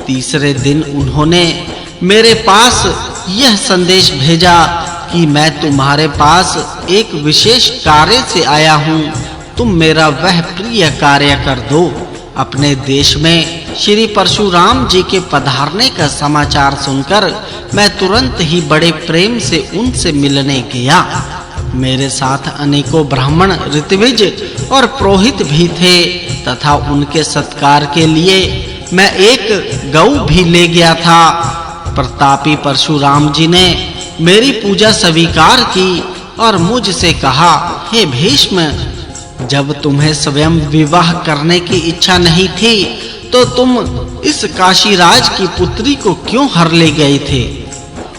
Speaker 2: तीसरे दिन उन्होंने मेरे पास यह संदेश भेजा कि मैं तुम्हारे पास एक विशेष कार्य से आया हूँ। तुम मेरा वह प्रिय कार्य कर दो। अपने देश में श्री परशुराम जी के पधारने का समाचार सुनकर मैं तुरंत ही बड़े प्रेम से उनसे मिलने गया। मेरे साथ अनेकों ब्राह्मण, ऋत्विज और पुरोहित भी थे तथा उनके सत्कार के लिए मैं एक गौ भी ले गया था। प्रतापी परशुराम जी ने मेरी पूजा स्वीकार की और मुझसे कहा, हे भीष्म, जब तुम्हें स्वयं विवाह करने की इच्छा नहीं थी तो तुम इस काशीराज की पुत्री को क्यों हर ले गए थे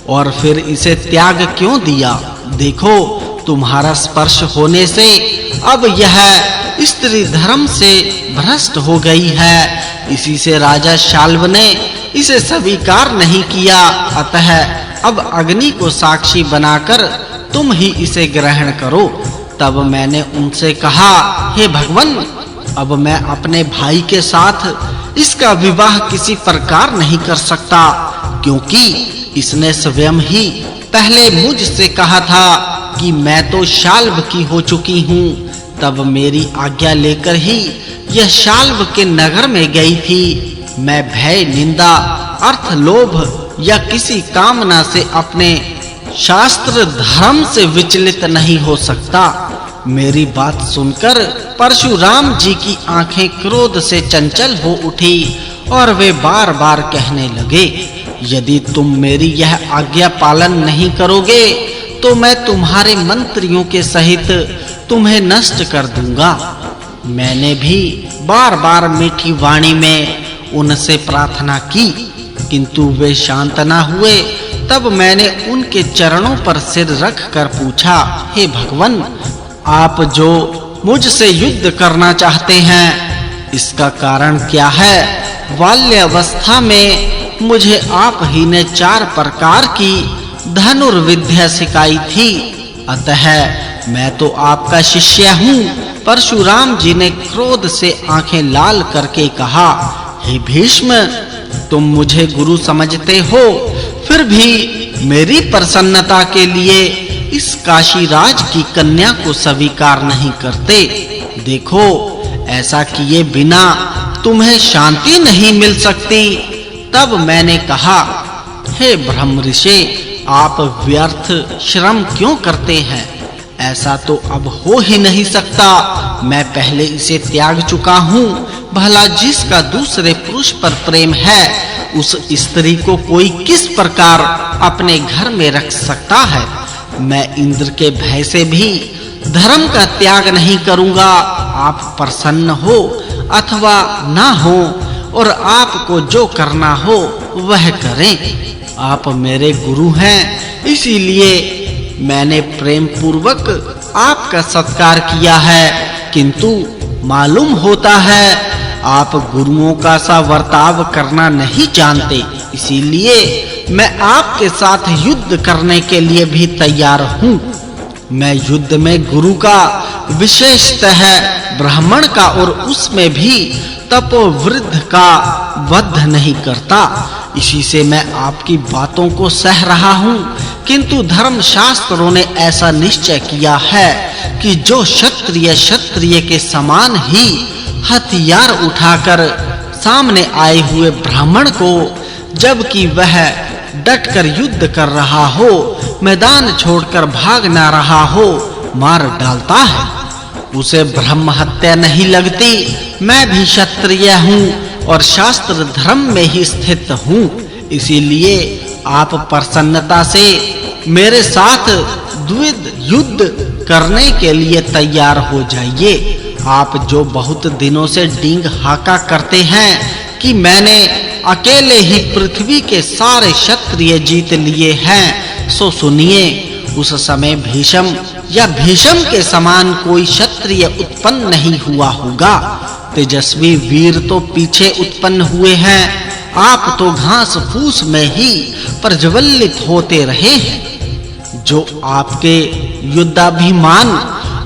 Speaker 2: और फिर इसे त्याग क्यों दिया? देखो, तुम्हारा स्पर्श होने से अब यह स्त्री धर्म से भ्रष्ट हो गई है। इसी से राजा शाल्व ने इसे स्वीकार नहीं किया। अतः अब अग्नि को साक्षी बनाकर तुम ही इसे ग्रहण करो। तब मैंने उनसे कहा, हे भगवन, अब मैं अपने भाई के साथ इसका विवाह किसी प्रकार नहीं कर सकता, क्योंकि इसने स्वयं ही पहले मुझसे कहा था कि मैं तो शाल्व की हो चुकी हूँ। तब मेरी आज्ञा लेकर ही यह शाल्व के नगर में गई थी। मैं भय, निंदा, अर्थ, लोभ या किसी कामना से अपने शास्त्र धर्म से विचलित नहीं हो सकता। मेरी बात सुनकर परशुराम जी की आंखें क्रोध से चंचल हो उठी और वे बार-बार कहने लगे, यदि तुम मेरी यह आज्ञा पालन नहीं करोगे तो मैं तुम्हारे मंत्रियों के सहित तुम्हें नष्ट कर दूंगा। मैंने भी बार-बार मीठी वाणी में उनसे प्रार्थना की, किंतु वे शांत न हुए। तब मैंने उनके चरणों पर सिर रख कर पूछा, हे भगवन, आप जो मुझसे युद्ध करना चाहते हैं, इसका कारण क्या है? बाल्यावस्था में मुझे आप ही ने 4 प्रकार की धनुर्विद्या सिखाई थी, अतः मैं तो आपका शिष्य हूँ। परशुराम जी ने क्रोध से आंखें लाल करके कहा, हे भीष्म, तुम मुझे गुरु समझते हो, फिर भी मेरी प्रसन्नता के लिए इस काशीराज की कन्या को स्वीकार नहीं करते। देखो, ऐसा किए बिना तुम्हें शांति नहीं मिल सकती। तब मैंने कहा, हे ब्रह्म ऋषि, आप व्यर्थ श्रम क्यों करते हैं? ऐसा तो अब हो ही नहीं सकता। मैं पहले इसे त्याग चुका हूँ। भला जिसका दूसरे पुरुष पर प्रेम है, उस स्त्री को कोई किस प्रकार अपने घर में रख सकता है? मैं इंद्र के भय से भी धर्म का त्याग नहीं करूंगा। आप प्रसन्न हो अथवा ना हो, और आपको जो करना हो वह करें। आप मेरे गुरु हैं, इसीलिए मैंने प्रेम पूर्वक आपका सत्कार किया है, किंतु मालूम होता है आप गुरुओं का सा वर्ताव करना नहीं जानते। इसीलिए मैं आपके साथ युद्ध करने के लिए भी तैयार हूँ। मैं युद्ध में गुरु का, विशेषतः ब्राह्मण का और उसमें भी तपोवृद्ध का वध नहीं करता। इसी से मैं आपकी बातों को सह रहा हूँ, किंतु धर्म शास्त्रों ने ऐसा निश्चय किया है कि जो क्षत्रिय के समान ही हथियार उठाकर सामने आए हुए ब्राह्मण को, जबकि वह डटकर युद्ध कर रहा हो, मैदान छोड़कर भाग ना रहा हो, मार डालता है, उसे ब्रह्म हत्या नहीं लगती। मैं भी क्षत्रिय हूँ और शास्त्र धर्म में ही स्थित हूँ। इसीलिए आप प्रसन्नता से मेरे साथ द्विध युद्ध करने के लिए तैयार हो जाइए। आप जो बहुत दिनों से डींग हाका करते हैं कि मैंने अकेले ही पृथ्वी के सारे क्षत्रिय जीत लिए हैं, सो सुनिए। उस समय भीष्म या भीष्म के समान कोई क्षत्रिय उत्पन्न नहीं हुआ होगा। तेजस्वी वीर तो पीछे उत्पन्न हुए हैं, आप तो घास फूस में ही प्रज्वलित होते रहे हैं। जो आपके युद्धाभिमान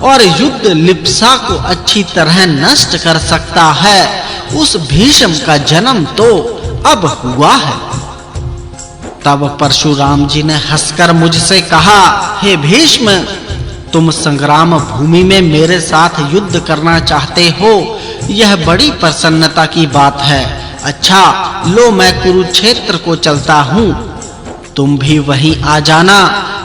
Speaker 2: और युद्ध लिप्सा को अच्छी तरह नष्ट कर सकता है, उस भीष्म का जन्म तो अब हुआ है। तब परशुराम जी ने हंसकर मुझसे कहा, हे भीष्म, तुम संग्राम भूमि में मेरे साथ युद्ध करना चाहते हो, यह बड़ी प्रसन्नता की बात है। अच्छा, लो मैं कुरुक्षेत्र को चलता हूँ, तुम भी वहीं आ जाना।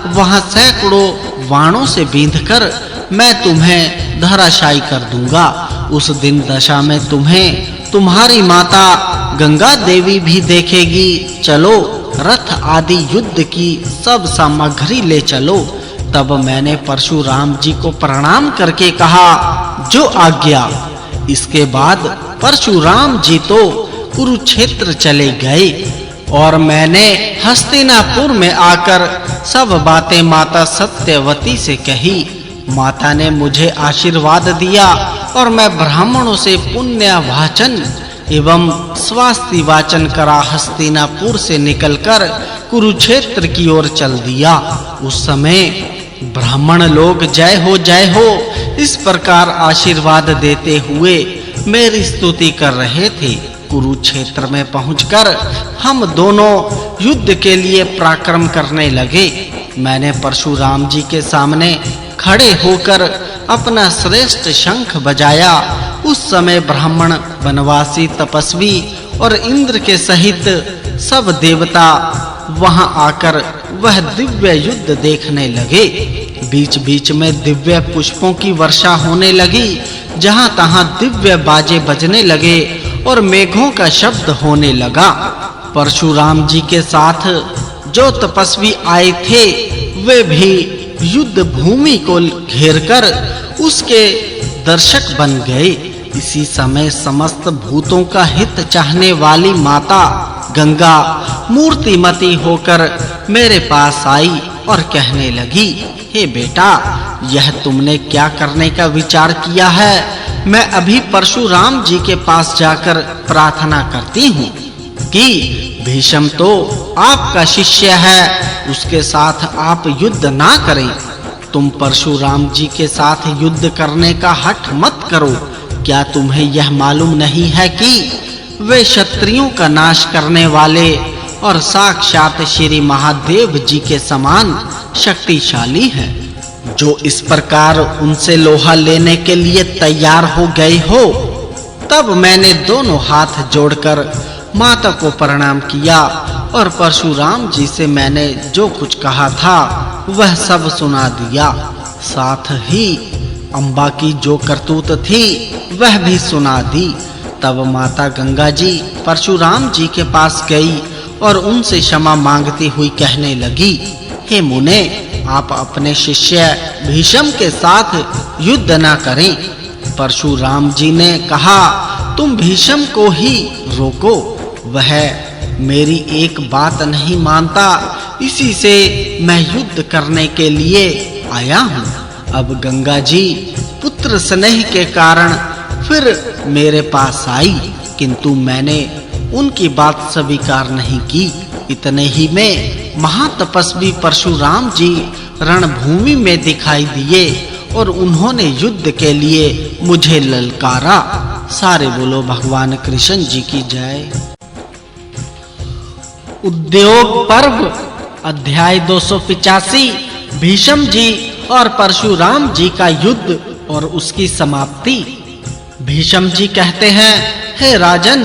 Speaker 2: वहां सैकड़ों वाणों से बींधकर मैं तुम्हें धराशायी कर दूंगा। उस दिन दशा में तुम्हें तुम्हारी माता गंगा देवी भी देखेगी। चलो, रथ आदि युद्ध की सब सामग्री ले चलो। तब मैंने परशुराम जी को प्रणाम करके कहा, जो आज्ञा। इसके बाद परशुराम जी तो कुरुक्षेत्र चले गए और मैंने हस्तिनापुर में आकर सब बातें माता सत्यवती से कही। माता ने मुझे आशीर्वाद दिया और मैं ब्राह्मणों से पुण्य वाचन एवं स्वास्थ्य वाचन करा हस्तिनापुर से निकलकर कुरुक्षेत्र की ओर चल दिया। उस समय ब्राह्मण लोग जय हो इस प्रकार आशीर्वाद देते हुए मेरी स्तुति कर रहे थे। कुरुक्षेत्र में पहुंचकर हम दोनों युद्ध के लिए पराक्रम करने लगे। मैंने परशुराम जी के सामने खड़े होकर अपना श्रेष्ठ शंख बजाया। उस समय ब्राह्मण, वनवासी, तपस्वी और इंद्र के सहित सब देवता वहां आकर वह दिव्य युद्ध देखने लगे। बीच-बीच में दिव्य पुष्पों की वर्षा होने लगी। जहां-तहां दिव्य बाजे बजने लगे और मेघों का शब्द होने लगा। परशुराम जी के साथ जो तपस्वी आए थे वे भी युद्ध भूमि को घेरकर उसके दर्शक बन गए। इसी समय समस्त भूतों का हित चाहने वाली माता गंगा मूर्तिमती होकर मेरे पास आई और कहने लगी, हे बेटा, यह तुमने क्या करने का विचार किया है? मैं अभी परशुराम जी के पास जाकर प्रार्थना करती हूँ कि भीष्म तो आपका शिष्य है, उसके साथ आप युद्ध ना करें। तुम परशुराम जी के साथ युद्ध करने का हठ मत करो। क्या तुम्हें यह मालूम नहीं है कि वे क्षत्रियों का नाश करने वाले और साक्षात श्री महादेव जी के समान शक्तिशाली हैं? जो इस प्रकार उनसे लोहा लेने के लिए तैयार हो गए हो। तब मैंने दोनों हाथ जोड़कर माता को प्रणाम किया और परशुराम जी से मैंने जो कुछ कहा था वह सब सुना दिया। साथ ही अंबा की जो करतूत थी वह भी सुना दी। तब माता गंगा जी परशुराम जी के पास गई और उनसे क्षमा मांगती हुई कहने लगी, हे मुने, आप अपने शिष्य भीष्म के साथ युद्ध न करें। परशुराम जी ने कहा, तुम भीष्म को ही रोको, वह मेरी एक बात नहीं मानता, इसी से मैं युद्ध करने के लिए आया हूँ। अब गंगा जी पुत्र स्नेह के कारण फिर मेरे पास आई, किंतु मैंने उनकी बात स्वीकार नहीं की। इतने ही में महातपस्वी परशुराम जी रणभूमि में दिखाई दिए और उन्होंने युद्ध के लिए मुझे ललकारा। सारे बोलो भगवान कृष्ण जी की जय। उद्योग पर्व अध्याय 285 भीष्म जी और परशुराम जी का युद्ध और उसकी समाप्ति। भीष्म जी कहते हैं, हे राजन,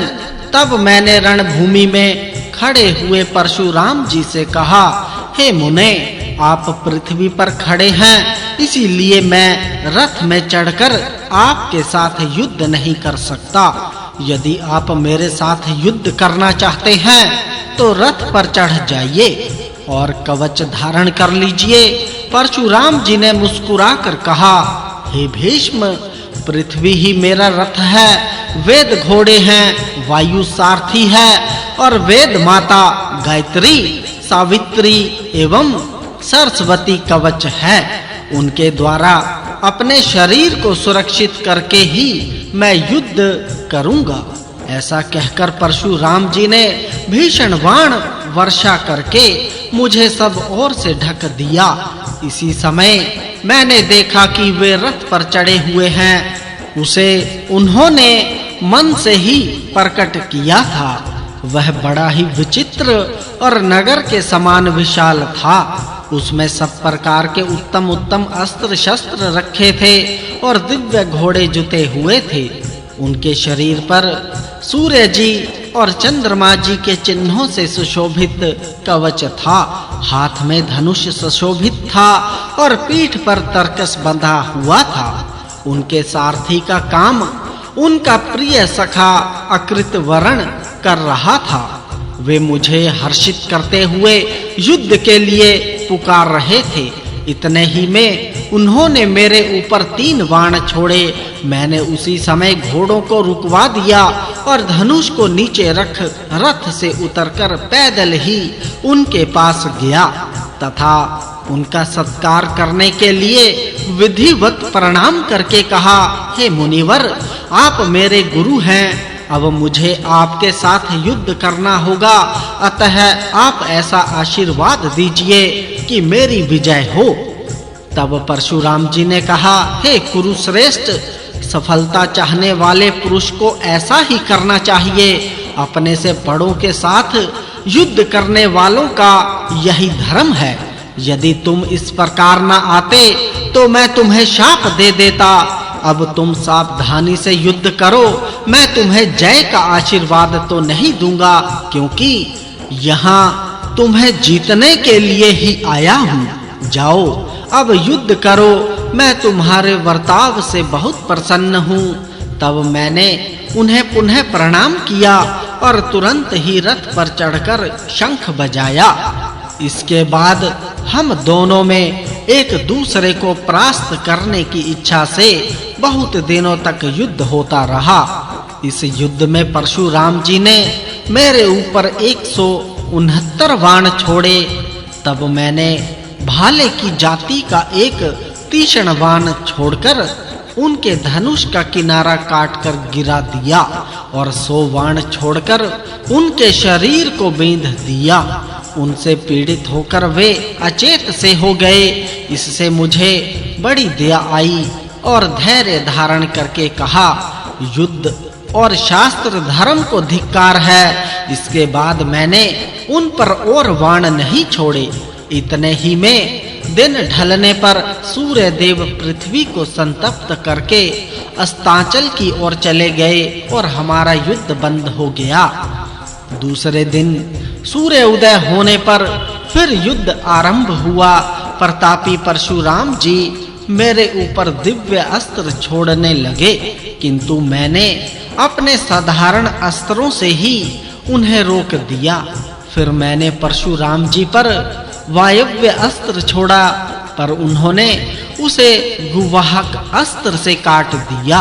Speaker 2: तब मैंने रणभूमि में खड़े हुए परशुराम जी से कहा, हे मुने, आप पृथ्वी पर खड़े हैं, इसीलिए मैं रथ में चढ़कर आपके साथ युद्ध नहीं कर सकता। यदि आप मेरे साथ युद्ध करना चाहते हैं तो रथ पर चढ़ जाइए और कवच धारण कर लीजिए। परशुराम जी ने मुस्कुराकर कहा, हे भीष्म, पृथ्वी ही मेरा रथ है, वेद घोड़े हैं, वायु सारथी है और वेद माता गायत्री, सावित्री एवं सरस्वती कवच है। उनके द्वारा अपने शरीर को सुरक्षित करके ही मैं युद्ध करूंगा। ऐसा कहकर परशुराम जी ने भीषण बाण वर्षा करके मुझे सब ओर से ढक दिया। इसी समय मैंने देखा कि वे रथ पर चढ़े हुए हैं। उसे उन्होंने मन से ही प्रकट किया था। वह बड़ा ही विचित्र और नगर के समान विशाल था। उसमें सब प्रकार के उत्तम अस्त्र शस्त्र रखे थे और दिव्य घोड़े जुते हुए थे। उनके शरीर पर सूर्य जी और चंद्रमा जी के चिन्हों से सुशोभित कवच था। हाथ में धनुष सुशोभित था और पीठ पर तरकस बंधा हुआ था। उनके सारथी का काम उनका प्रिय सखा अकृत वर्ण कर रहा था। वे मुझे हर्षित करते हुए युद्ध के लिए पुकार रहे थे। इतने ही में उन्होंने मेरे ऊपर 3 बाण छोड़े। मैंने उसी समय घोड़ों को रुकवा दिया और धनुष को नीचे रख रथ से उतरकर पैदल ही उनके पास गया तथा उनका सत्कार करने के लिए विधिवत प्रणाम करके कहा, हे मुनिवर, आप मेरे गुरु हैं। अब मुझे आपके साथ युद्ध करना होगा, अतः आप ऐसा आशीर्वाद दीजिए कि मेरी विजय हो। तब परशुराम जी ने कहा, हे कुरुश्रेष्ठ, सफलता चाहने वाले पुरुष को ऐसा ही करना चाहिए। अपने से बड़ों के साथ युद्ध करने वालों का यही धर्म है। यदि तुम इस प्रकार न आते तो मैं तुम्हें शाप दे देता। अब तुम सावधानी से युद्ध करो। मैं तुम्हें जय का आशीर्वाद तो नहीं दूंगा, क्योंकि यहाँ तुम्हें जीतने के लिए ही आया हूँ। जाओ, अब युद्ध करो। मैं तुम्हारे वर्ताव से बहुत प्रसन्न हूँ। तब मैंने उन्हें पुनः प्रणाम किया और तुरंत ही रथ पर चढ़कर शंख बजाया। इसके बाद हम दोनों में एक दूसरे को परास्त करने की इच्छा से बहुत दिनों तक युद्ध होता रहा। इस युद्ध में परशुराम जी ने मेरे ऊपर 169 बाण छोड़े। तब मैंने भाले की जाति का एक तीक्ष्ण बाण छोड़कर उनके धनुष का किनारा काटकर गिरा दिया और 100 बाण छोड़कर उनके शरीर को बींध दिया। उनसे पीड़ित होकर वे अचेत से हो गए। इससे मुझे बड़ी दया आई और धैर्य धारण करके कहा, युद्ध और शास्त्र धर्म को धिक्कार है। इसके बाद मैंने उन पर और बाण नहीं छोड़े। इतने ही में दिन ढलने पर सूर्य देव पृथ्वी को संतप्त करके अस्तांचल की ओर चले गए और हमारा युद्ध बंद हो गया। दूसरे दिन सूर्य उदय होने पर फिर युद्ध आरंभ हुआ। प्रतापी परशुराम जी मेरे ऊपर दिव्य अस्त्र छोड़ने लगे, किंतु मैंने अपने साधारण अस्त्रों से ही उन्हें रोक दिया। फिर मैंने परशुराम जी पर वायव्य अस्त्र छोड़ा, पर उन्होंने उसे गुवाहक अस्त्र से काट दिया।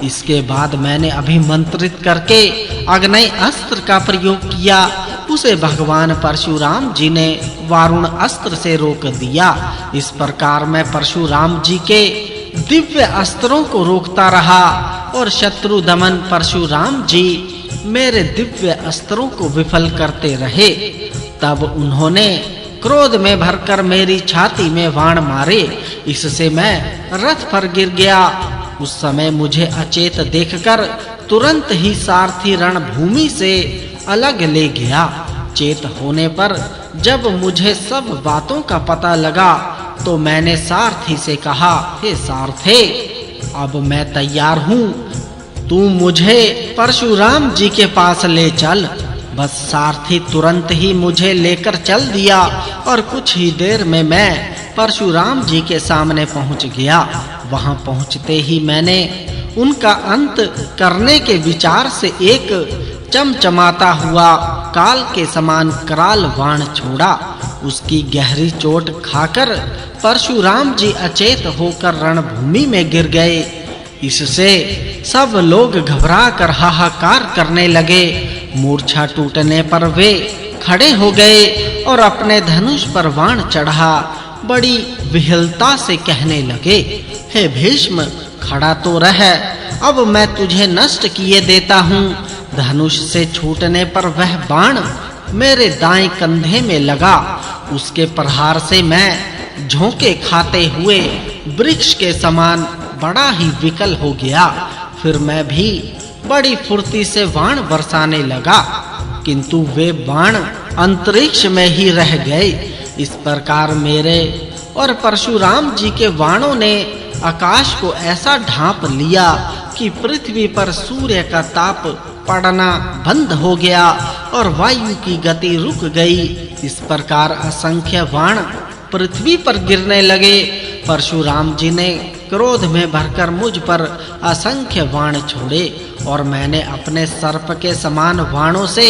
Speaker 2: इसके बाद मैंने अभिमंत्रित करके अग्नि अस्त्र का प्रयोग किया। उसे भगवान परशुराम जी ने वारुण अस्त्र से रोक दिया। इस प्रकार मैं परशुराम जी के दिव्य अस्त्रों को रोकता रहा और शत्रु दमन परशुराम जी मेरे दिव्य अस्त्रों को विफल करते रहे। तब उन्होंने क्रोध में भरकर मेरी छाती में बाण मारे। इससे मैं रथ पर गिर गया। उस समय मुझे अचेत देखकर तुरंत ही सारथी रणभूमि से अलग ले गया। चेत होने पर जब मुझे सब बातों का पता लगा तो मैंने सारथी से कहा, हे सारथे, अब मैं तैयार हूँ। तू मुझे परशुराम जी के पास ले चल। बस सारथी तुरंत ही मुझे लेकर चल दिया और कुछ ही देर में मैं परशुराम जी के सामने पहुंच गया। वहां पहुंचते ही मैंने उनका अंत करने के विचार से एक चमचमाता हुआ काल के समान कराल बाण छोड़ा। उसकी गहरी चोट खाकर परशुराम जी अचेत होकर रणभूमि में गिर गए। इससे सब लोग घबरा कर हाहाकार करने लगे। मूर्छा टूटने पर वे खड़े हो गए और अपने धनुष पर बाण चढ़ा बड़ी विहलता से कहने लगे, हे भीष्म, खड़ा तो रह, अब मैं तुझे नष्ट किए देता हूँ। धनुष से छूटने पर वह बाण मेरे दाएं कंधे में लगा। उसके प्रहार से मैं झोंके खाते हुए वृक्ष के समान बड़ा ही विकल हो गया। फिर मैं भी बड़ी फुर्ती से बाण बरसाने लगा, किंतु वे बाण अंतरिक्ष में ही रह गए। इस प्रकार मेरे और परशुराम जी के बाणों ने आकाश को ऐसा ढांप लिया कि पृथ्वी पर सूर्य का ताप पड़ना बंद हो गया और वायु की गति रुक गई। इस प्रकार असंख्य बाण पृथ्वी पर गिरने लगे। परशुराम जी ने क्रोध में भरकर मुझ पर असंख्य बाण छोड़े और मैंने अपने सर्प के समान बाणों से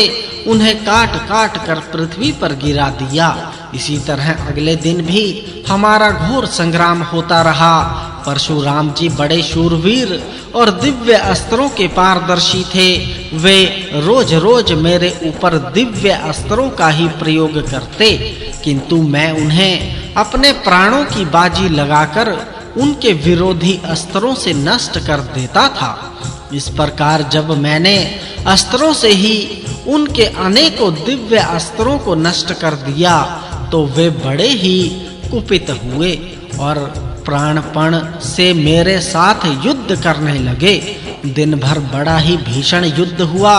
Speaker 2: उन्हें काट-काट कर पृथ्वी पर गिरा दिया। इसी तरह अगले दिन भी हमारा घोर संग्राम होता रहा। परशुराम जी बड़े शूरवीर और दिव्य अस्त्रों के पारदर्शी थे। वे रोज-रोज मेरे ऊपर दिव्य अस्त्रों का ही प्रयोग करते, किंतु मैं उन्हें अपने प्राणों की बाजी लगाकर उनके विरोधी अस्त्रों से नष्ट कर देता था। इस प्रकार जब मैंने अस्त्रों से ही उनके अनेकों दिव्य अस्त्रों को नष्ट कर दिया तो वे बड़े ही कुपित हुए और प्राणपण से मेरे साथ युद्ध करने लगे। दिन भर बड़ा ही भीषण युद्ध हुआ।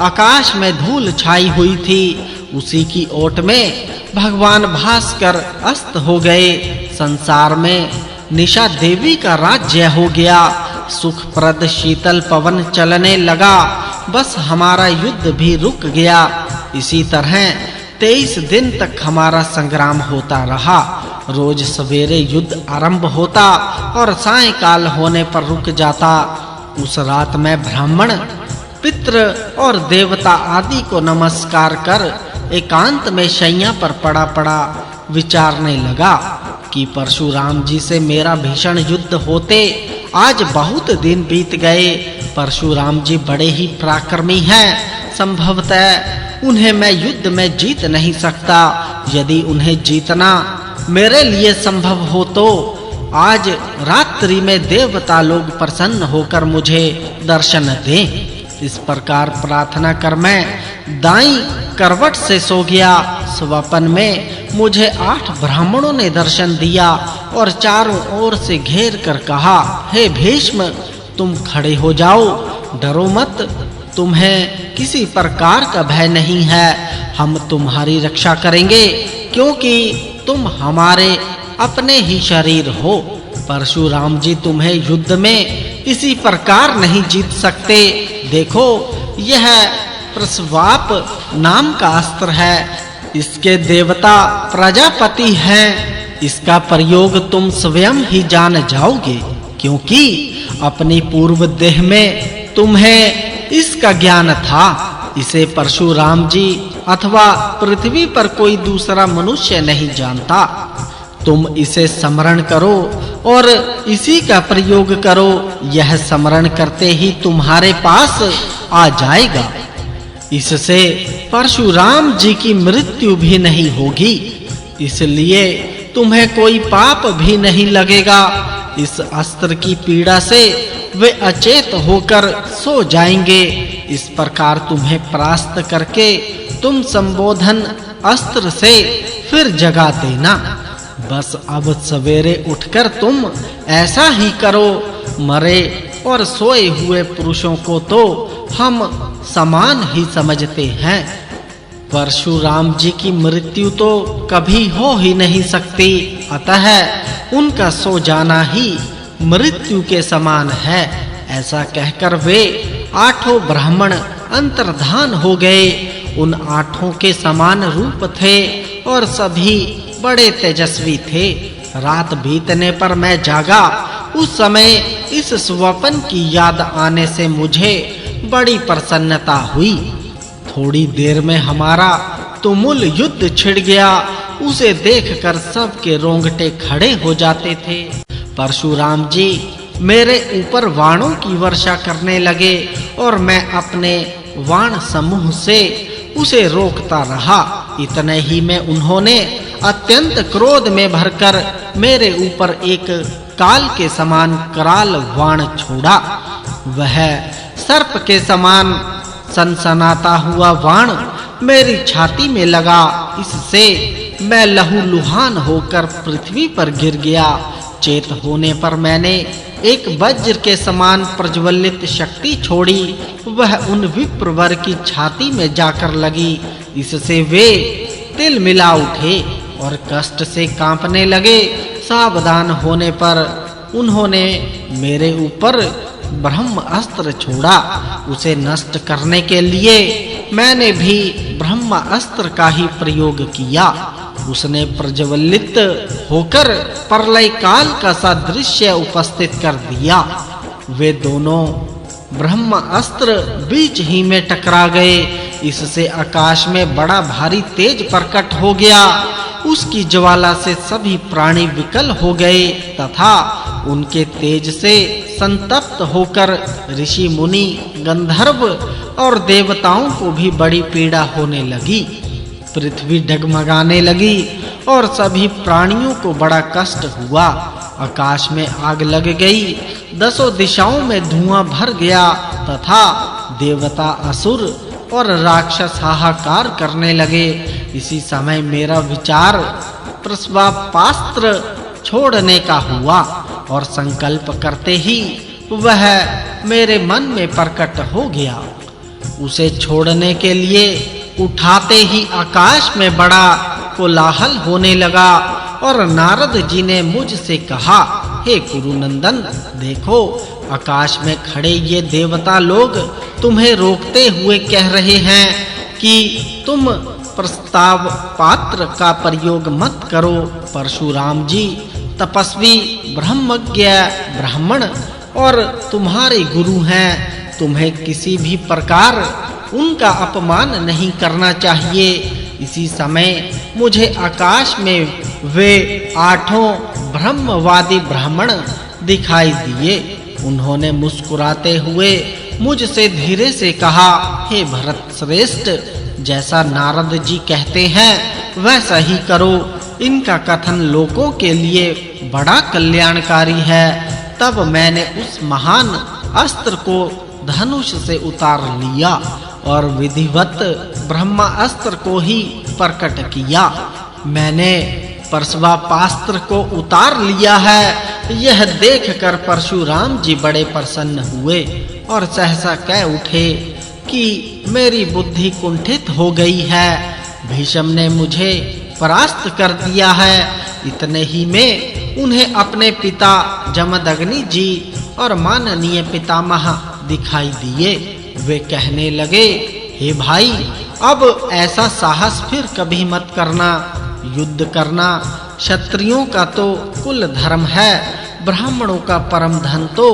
Speaker 2: आकाश में धूल छाई हुई थी। उसी की ओट में भगवान भास्कर अस्त हो गए। संसार में निशा देवी का राज्य हो गया। सुखप्रद शीतल पवन चलने लगा। बस हमारा युद्ध भी रुक गया। इसी तरह 23 दिन तक हमारा संग्राम होता रहा। रोज सवेरे युद्ध आरंभ होता और सायंकाल होने पर रुक जाता। उस रात में ब्राह्मण, पितृ और देवता आदि को नमस्कार कर एकांत में शैया पर पड़ा विचारने लगा कि परशुराम जी से मेरा भीषण युद्ध होते आज बहुत दिन बीत गए। परशुराम जी बड़े ही पराक्रमी हैं। संभवतः उन्हें मैं युद्ध में जीत नहीं सकता। यदि उन्हें जीतना मेरे लिए संभव हो तो आज रात्रि में देवता लोग प्रसन्न होकर मुझे दर्शन दें। इस प्रकार प्रार्थना कर मैं दाईं करवट से सो गया। स्वप्न में मुझे 8 ब्राह्मणों ने दर्शन दिया और चारों ओर से घेर कर कहा, हे भीष्म, तुम खड़े हो जाओ, डरो मत, तुम्हें किसी प्रकार का भय नहीं है। हम तुम्हारी रक्षा करेंगे क्योंकि तुम हमारे अपने ही शरीर हो। परशुराम जी तुम्हें युद्ध में इसी प्रकार नहीं जीत सकते। देखो, यह प्रस्वाप नाम का अस्त्र है। इसके देवता प्रजापति हैं। इसका प्रयोग तुम स्वयं ही जान जाओगे, क्योंकि अपनी पूर्व देह में तुम्हें इसका ज्ञान था। इसे परशुराम जी अथवा पृथ्वी पर कोई दूसरा मनुष्य नहीं जानता। तुम इसे स्मरण करो और इसी का प्रयोग करो। यह स्मरण करते ही तुम्हारे पास आ जाएगा। इससे परशुराम जी की मृत्यु भी नहीं होगी, इसलिए तुम्हें कोई पाप भी नहीं लगेगा। इस अस्त्र की पीड़ा से वे अचेत होकर सो जाएंगे। इस प्रकार तुम्हें परास्त करके तुम संबोधन अस्त्र से फिर जगा देना। बस अब सवेरे उठकर तुम ऐसा ही करो। मरे और सोए हुए पुरुषों को तो हम समान ही समझते हैं। परशुराम जी की मृत्यु तो कभी हो ही नहीं सकती, अतः उनका सो जाना ही मृत्यु के समान है। ऐसा कहकर वे 8 ब्राह्मण अंतर्धान हो गए। उन 8 के समान रूप थे और सभी बड़े तेजस्वी थे। रात बीतने पर मैं जागा। उस समय इस स्वप्न की याद आने से मुझे बड़ी प्रसन्नता हुई। थोड़ी देर में हमारा तुमुल युद्ध छिड़ गया। उसे देखकर सबके रोंगटे खड़े हो जाते थे। परशुराम जी मेरे ऊपर वाणों की वर्षा करने लगे और मैं अपने वाण समूह से उसे रोकता रहा। इतने ही में उन्होंने अत्यंत क्रोध में भरकर मेरे ऊपर एक काल के समान कराल वाण छोड़ा। वह सर्प के समान सनसनाता हुआ वाण मेरी छाती में लगा। इससे मैं लहूलुहान होकर पृथ्वी पर गिर गया। चेत होने पर मैंने एक वज्र के समान प्रज्वलित शक्ति छोड़ी। वह उन विप्रवर की छाती में जाकर लगी। इससे वे तिल मिला उठे और कष्ट से कांपने लगे। सावधान होने पर उन्होंने मेरे ऊपर ब्रह्म अस्त्र छोड़ा। उसे नष्ट करने के लिए मैंने भी ब्रह्म अस्त्र का ही प्रयोग किया। उसने प्रज्वलित होकर प्रलय काल का सादृश्य उपस्थित कर दिया। वे दोनों ब्रह्म अस्त्र बीच ही में टकरा गए। इससे आकाश में बड़ा भारी तेज प्रकट हो गया। उसकी ज्वाला से सभी प्राणी विकल हो गए तथा उनके तेज से संतप्त होकर ऋषि मुनि, गंधर्व और देवताओं को भी बड़ी पीड़ा होने लगी। पृथ्वी डगमगाने लगी और सभी प्राणियों को बड़ा कष्ट हुआ। आकाश में आग लग गई। 10 दिशाओं में धुआं भर गया तथा देवता, असुर और राक्षस हाहाकार करने लगे। इसी समय मेरा विचार प्रस्वापास्त्र छोड़ने का हुआ और संकल्प करते ही वह मेरे मन में प्रकट हो गया। उसे छोड़ने के लिए उठाते ही आकाश में बड़ा कोलाहल होने लगा और नारद जी ने मुझसे कहा, हे कुरुनंदन, देखो आकाश में खड़े ये देवता लोग तुम्हें रोकते हुए कह रहे हैं कि तुम प्रस्ताव पात्र का प्रयोग मत करो। परशुराम जी तपस्वी ब्रह्मज्ञ ब्राह्मण और तुम्हारे गुरु हैं, तुम्हें किसी भी प्रकार उनका अपमान नहीं करना चाहिए। इसी समय मुझे आकाश में वे 8 ब्रह्मवादी ब्राह्मण दिखाई दिए। उन्होंने मुस्कुराते हुए मुझसे धीरे से कहा, हे भरत श्रेष्ठ, जैसा नारद जी कहते हैं वैसा ही करो। इनका कथन लोगों के लिए बड़ा कल्याणकारी है। तब मैंने उस महान अस्त्र को धनुष से उतार लिया और विधिवत ब्रह्मास्त्र को ही प्रकट किया। मैंने परशुपास्त्र को उतार लिया है। यह देखकर परशुराम जी बड़े प्रसन्न हुए और सहसा कह उठे कि मेरी बुद्धि कुंठित हो गई है। भीष्म ने मुझे परास्त कर दिया है। इतने ही में उन्हें अपने पिता जमदग्नि जी और माननीय पितामह दिखाई दिए। वे कहने लगे, हे भाई, अब ऐसा साहस फिर कभी मत करना। युद्ध करना क्षत्रियों का तो कुल धर्म है। ब्राह्मणों का परम धन तो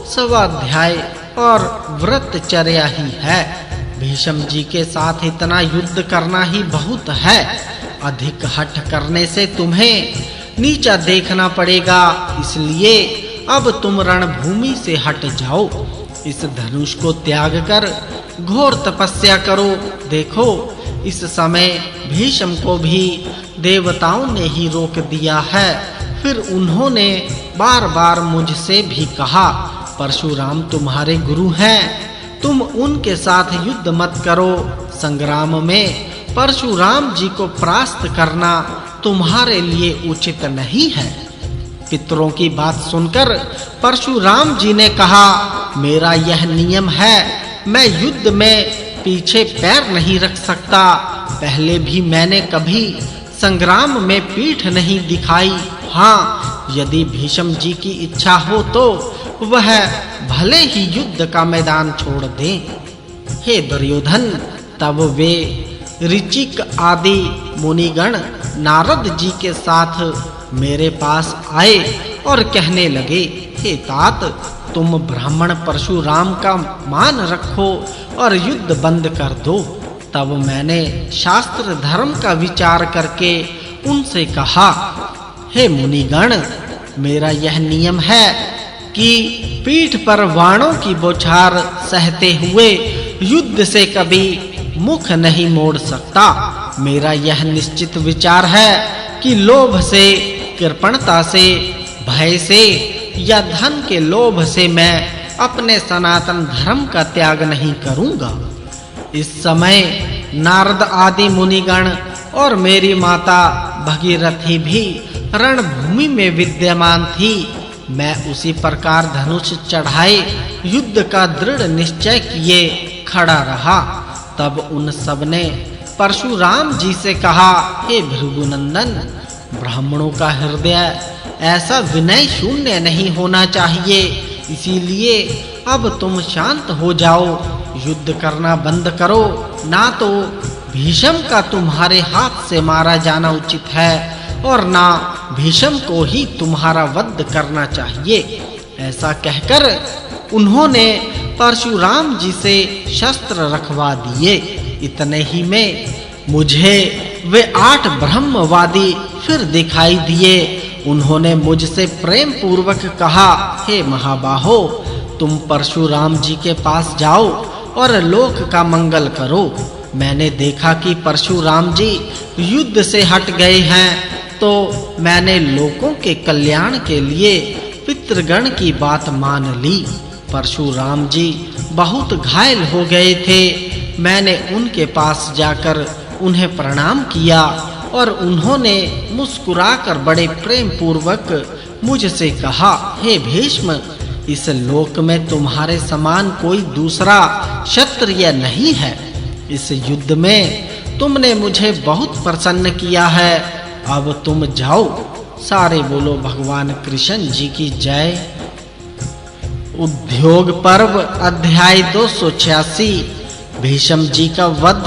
Speaker 2: स्वाध्याय और व्रतचर्या ही है। भीष्म जी के साथ इतना युद्ध करना ही बहुत है। अधिक हठ करने से तुम्हें नीचा देखना पड़ेगा। इसलिए अब तुम रणभूमि से हट जाओ। इस धनुष को त्याग कर घोर तपस्या करो। देखो, इस समय भीष्म को भी देवताओं ने ही रोक दिया है। फिर उन्होंने बार-बार मुझसे भी कहा, परशुराम तुम्हारे गुरु हैं, तुम उनके साथ युद्ध मत करो। संग्राम में परशुराम जी को परास्त करना तुम्हारे लिए उचित नहीं है। पितरों की बात सुनकर परशुराम जी ने कहा, मेरा यह नियम है, मैं युद्ध में पीछे पैर नहीं रख सकता। पहले भी मैंने कभी संग्राम में पीठ नहीं दिखाई। हाँ, यदि भीष्म जी की इच्छा हो तो वह भले ही युद्ध का मैदान छोड़ दें। हे दुर्योधन, तब वे ऋचिक आदि मुनिगण नारद जी के साथ मेरे पास आए और कहने लगे, हे तात, तुम ब्राह्मण परशुराम का मान रखो और युद्ध बंद कर दो। तब मैंने शास्त्र धर्म का विचार करके उनसे कहा, हे मुनिगण, मेरा यह नियम है कि पीठ पर वाणों की बौछार सहते हुए युद्ध से कभी मुख नहीं मोड़ सकता। मेरा यह निश्चित विचार है कि लोभ से, कृपणता से, भय से या धन के लोभ से मैं अपने सनातन धर्म का त्याग नहीं करूंगा। इस समय नारद आदि मुनिगण और मेरी माता भगीरथी भी रणभूमि में विद्यमान थी। मैं उसी प्रकार धनुष चढ़ाए युद्ध का दृढ़ निश्चय किए खड़ा रहा। तब उन सब ने परशुराम जी से कहा, हे भृगुनंदन, ब्राह्मणों का हृदय ऐसा विनय शून्य नहीं होना चाहिए। इसीलिए अब तुम शांत हो जाओ, युद्ध करना बंद करो, ना तो भीष्म का तुम्हारे हाथ से मारा जाना उचित है और ना भीष्म को ही तुम्हारा वध करना चाहिए। ऐसा कहकर उन्होंने परशुराम जी से शस्त्र रखवा दिए। इतने ही में मुझे वे 8 ब्रह्मवादी फिर दिखाई दिए। उन्होंने मुझसे प्रेम पूर्वक कहा, हे महाबाहो, तुम परशुराम जी के पास जाओ और लोक का मंगल करो। मैंने देखा कि परशुराम जी युद्ध से हट गए हैं, तो मैंने लोगों के कल्याण के लिए पितृगण की बात मान ली। परशुराम जी बहुत घायल हो गए थे। मैंने उनके पास जाकर उन्हें प्रणाम किया और उन्होंने मुस्कुराकर बड़े प्रेम पूर्वक मुझसे कहा, हे भीष्म, इस लोक में तुम्हारे समान कोई दूसरा क्षत्रिय नहीं है। इस युद्ध में तुमने मुझे बहुत प्रसन्न किया है। अब तुम जाओ। सारे बोलो भगवान कृष्ण जी की जय। उद्योग पर्व अध्याय 286। भीष्म जी का वध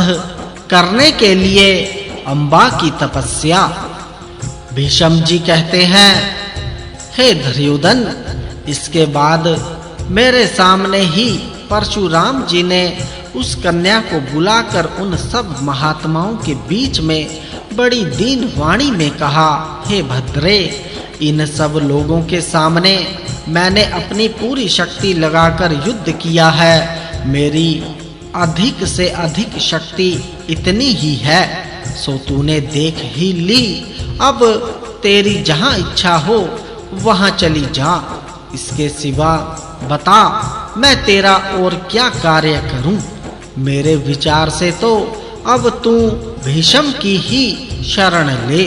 Speaker 2: करने के लिए अम्बा की तपस्या। भीष्म जी कहते हैं, हे दुर्योधन, इसके बाद मेरे सामने ही परशुराम जी ने उस कन्या को बुलाकर उन सब महात्माओं के बीच में बड़ी दीन वाणी में कहा, हे भद्रे, इन सब लोगों के सामने मैंने अपनी पूरी शक्ति लगाकर युद्ध किया है। मेरी अधिक से अधिक शक्ति इतनी ही है, सो तूने देख ही ली। अब तेरी जहां इच्छा हो वहां चली जा। इसके सिवा बता, मैं तेरा और क्या कार्य करूं? मेरे विचार से तो अब तू भीष्म की ही शरण ले।